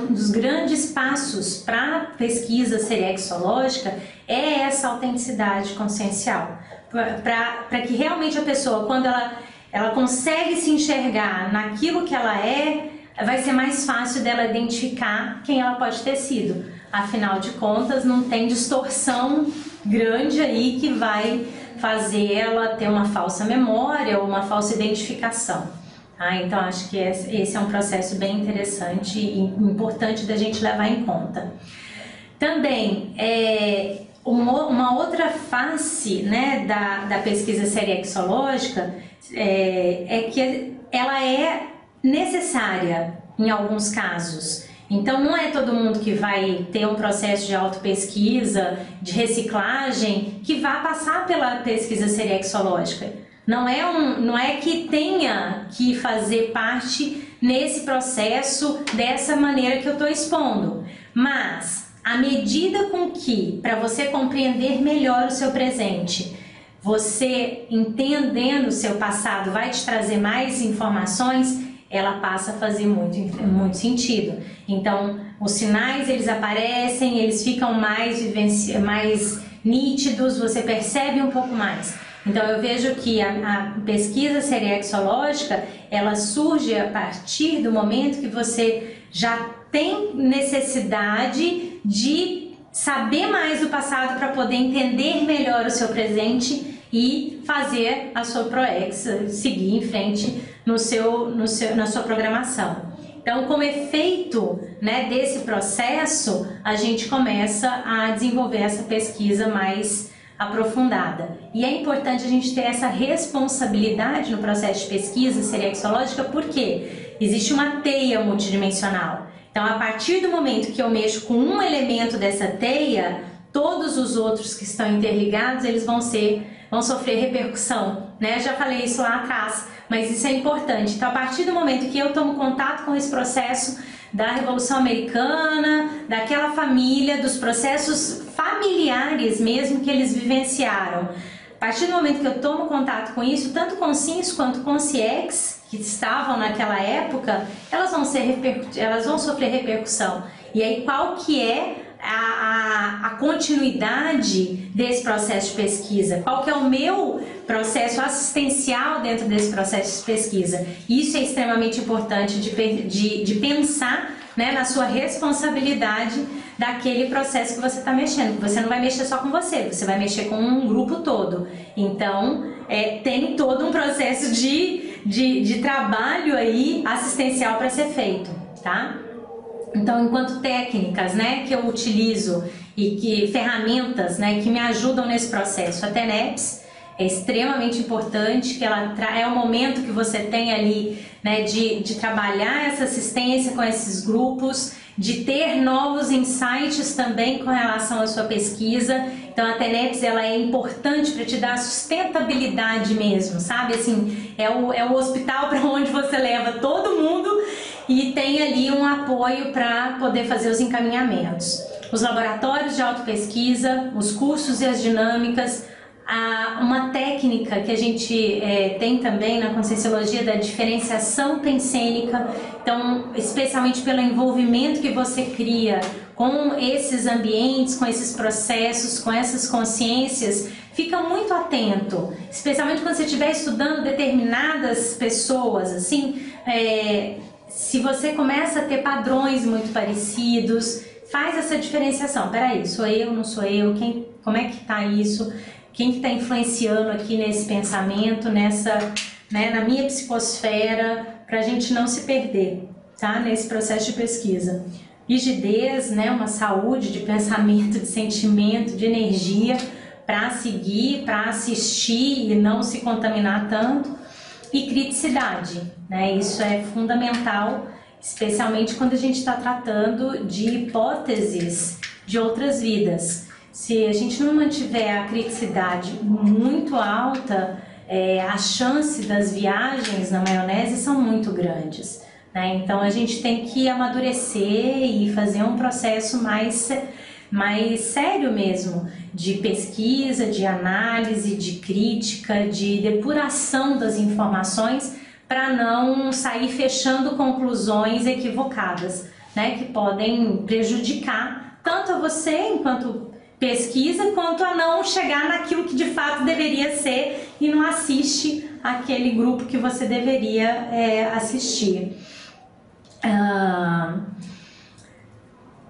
Speaker 1: dos grandes passos para a pesquisa seriexológica é essa autenticidade consciencial, para que realmente a pessoa, quando ela consegue se enxergar naquilo que ela é, vai ser mais fácil dela identificar quem ela pode ter sido. Afinal de contas, não tem distorção grande aí que vai fazer ela ter uma falsa memória ou uma falsa identificação. Então acho que esse é um processo bem interessante e importante da gente levar em conta. Também uma outra face, né, da pesquisa seriexológica é que ela é necessária em alguns casos. Então não é todo mundo que vai ter um processo de autopesquisa, de reciclagem, que vai passar pela pesquisa seriexológica. Não é que tenha que fazer parte nesse processo dessa maneira que eu estou expondo, mas à medida com que, para você compreender melhor o seu presente, você entendendo o seu passado vai te trazer mais informações, ela passa a fazer muito sentido. Então, os sinais, eles aparecem, eles ficam mais nítidos, você percebe um pouco mais. Então, eu vejo que a pesquisa seriexológica, ela surge a partir do momento que você já tem necessidade de saber mais do passado para poder entender melhor o seu presente e fazer a sua ProEx seguir em frente na sua programação. Então, como efeito, né, desse processo, a gente começa a desenvolver essa pesquisa mais aprofundada. E é importante a gente ter essa responsabilidade no processo de pesquisa seriexológica, porque existe uma teia multidimensional. Então, a partir do momento que eu mexo com um elemento dessa teia, todos os outros que estão interligados, eles vão vão sofrer repercussão, né? Já falei isso lá atrás, mas isso é importante. Então, a partir do momento que eu tomo contato com esse processo da Revolução Americana, daquela família, dos processos familiares mesmo que eles vivenciaram, a partir do momento que eu tomo contato com isso, tanto com CINS quanto com CIEX, que estavam naquela época, elas vão sofrer repercussão. E aí, qual que é a continuidade desse processo de pesquisa? Qual que é o meu processo assistencial dentro desse processo de pesquisa? Isso é extremamente importante de pensar, né, na sua responsabilidade daquele processo que você está mexendo. Você não vai mexer só com você, você vai mexer com um grupo todo. Então, tem todo um processo de trabalho aí assistencial para ser feito, tá? Então, enquanto técnicas, né, que eu utilizo e que ferramentas, né, que me ajudam nesse processo, a TENEPS é extremamente importante, que ela é o momento que você tem ali, né, de trabalhar essa assistência com esses grupos, de ter novos insights também com relação à sua pesquisa. Então a TENEPS, ela é importante para te dar sustentabilidade mesmo, sabe? Assim, é o hospital para onde você leva todo mundo e tem ali um apoio para poder fazer os encaminhamentos. Os laboratórios de autopesquisa, os cursos e as dinâmicas, uma técnica que a gente tem também na Conscienciologia da diferenciação pensênica. Então, especialmente pelo envolvimento que você cria com esses ambientes, com esses processos, com essas consciências, fica muito atento, especialmente quando você estiver estudando determinadas pessoas, assim, se você começa a ter padrões muito parecidos, faz essa diferenciação. Peraí, sou eu, não sou eu? Como é que está isso? Quem que está influenciando aqui nesse pensamento, na minha psicosfera, para a gente não se perder, tá? Nesse processo de pesquisa. Rigidez, né? Uma saúde de pensamento, de sentimento, de energia para seguir, para assistir e não se contaminar tanto. E criticidade, né? Isso é fundamental, especialmente quando a gente está tratando de hipóteses de outras vidas. Se a gente não mantiver a criticidade muito alta, a chance das viagens na maionese são muito grandes, né? Então a gente tem que amadurecer e fazer um processo mais sério mesmo, de pesquisa, de análise, de crítica, de depuração das informações, para não sair fechando conclusões equivocadas, né? Que podem prejudicar tanto a você enquanto pesquisa, quanto a não chegar naquilo que de fato deveria ser e não assiste aquele grupo que você deveria assistir.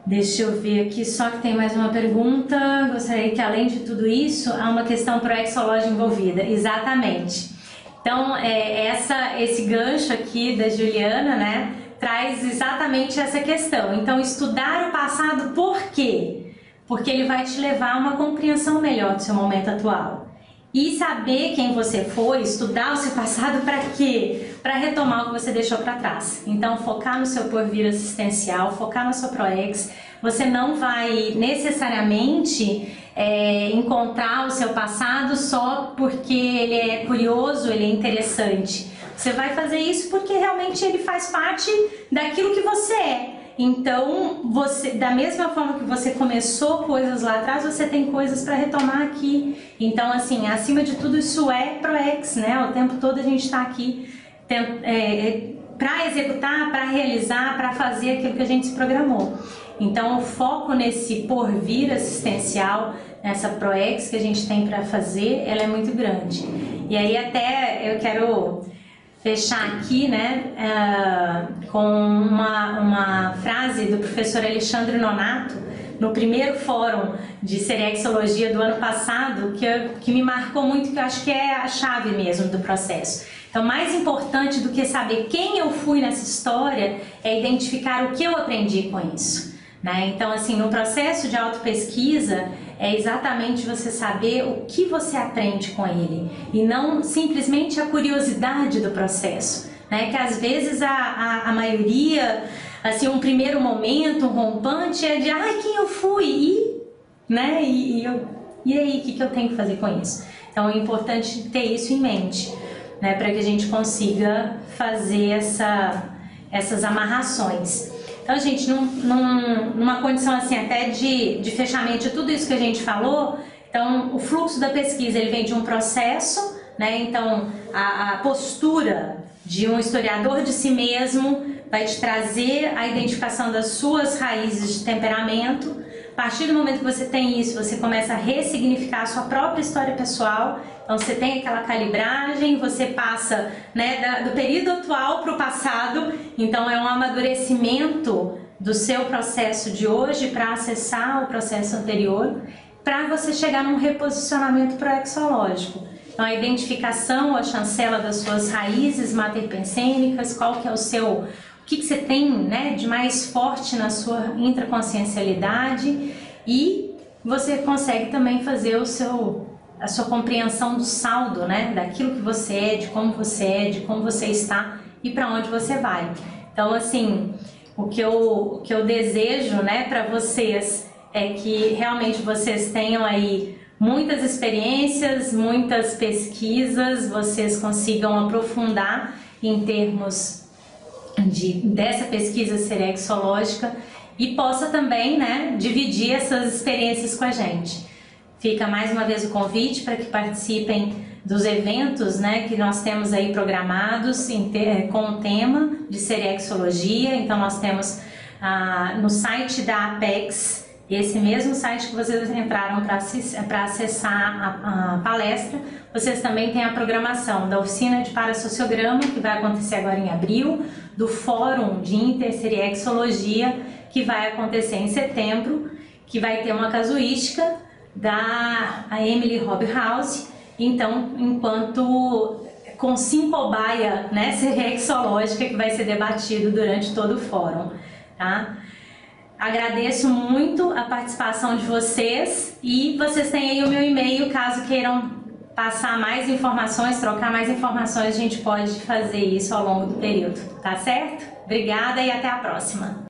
Speaker 1: Deixa eu ver aqui, só que tem mais uma pergunta. Gostaria que, além de tudo isso, há uma questão proexológica envolvida. Exatamente. Então, esse gancho aqui da Juliana, né, traz exatamente essa questão. Então, estudar o passado por quê? Porque ele vai te levar a uma compreensão melhor do seu momento atual. E saber quem você foi, estudar o seu passado para quê? Para retomar o que você deixou para trás. Então, focar no seu porvir assistencial, focar na sua ProEx. Você não vai necessariamente encontrar o seu passado só porque ele é curioso, ele é interessante. Você vai fazer isso porque realmente ele faz parte daquilo que você é. Então, da mesma forma que você começou coisas lá atrás, você tem coisas para retomar aqui. Então, assim, acima de tudo, isso é ProEx, né? O tempo todo a gente está aqui para executar, para realizar, para fazer aquilo que a gente se programou. Então, o foco nesse porvir assistencial, nessa ProEx que a gente tem para fazer, ela é muito grande. E aí até eu quero fechar aqui, né, com uma frase do professor Alexandre Nonato, no primeiro fórum de Serexologia do ano passado, que me marcou muito, que eu acho que é a chave mesmo do processo. Então, mais importante do que saber quem eu fui nessa história é identificar o que eu aprendi com isso, né? Então, assim, no processo de autopesquisa, é exatamente você saber o que você aprende com ele e não simplesmente a curiosidade do processo, né? Que às vezes a maioria, assim, um primeiro momento, um rompante é de quem eu fui, né? E aí, o que eu tenho que fazer com isso? Então é importante ter isso em mente, né, para que a gente consiga fazer essas amarrações. Então, gente, numa condição assim até de fechamento de tudo isso que a gente falou, então o fluxo da pesquisa ele vem de um processo, né? Então a postura de um historiador de si mesmo vai te trazer a identificação das suas raízes de temperamento. A partir do momento que você tem isso, você começa a ressignificar a sua própria história pessoal. Então você tem aquela calibragem, você passa, né, do período atual para o passado. Então é um amadurecimento do seu processo de hoje para acessar o processo anterior, para você chegar num reposicionamento proexológico. Então a identificação, a chancela das suas raízes materpensênicas, qual que é o que você tem, né, de mais forte na sua intraconsciencialidade, e você consegue também fazer a sua compreensão do saldo, né, daquilo que você é, de como você está e para onde você vai. Então, assim, o que eu desejo, né, para vocês é que realmente vocês tenham aí muitas experiências, muitas pesquisas, vocês consigam aprofundar em termos dessa pesquisa serexológica e possa também, né, dividir essas experiências com a gente. Fica mais uma vez o convite para que participem dos eventos, né, que nós temos aí programados com o tema de serexologia. Então nós temos no site da Apex, esse mesmo site que vocês entraram para acessar a palestra, vocês também têm a programação da oficina de Parasociograma, que vai acontecer agora em abril, do Fórum de Interserexologia, que vai acontecer em setembro, que vai ter uma casuística da Emily Hobhouse. Então, com simpobaia, né, serexológica, que vai ser debatido durante todo o fórum, tá? Agradeço muito a participação de vocês e vocês têm aí o meu e-mail, caso queiram passar mais informações, trocar mais informações, a gente pode fazer isso ao longo do período, tá certo? Obrigada e até a próxima!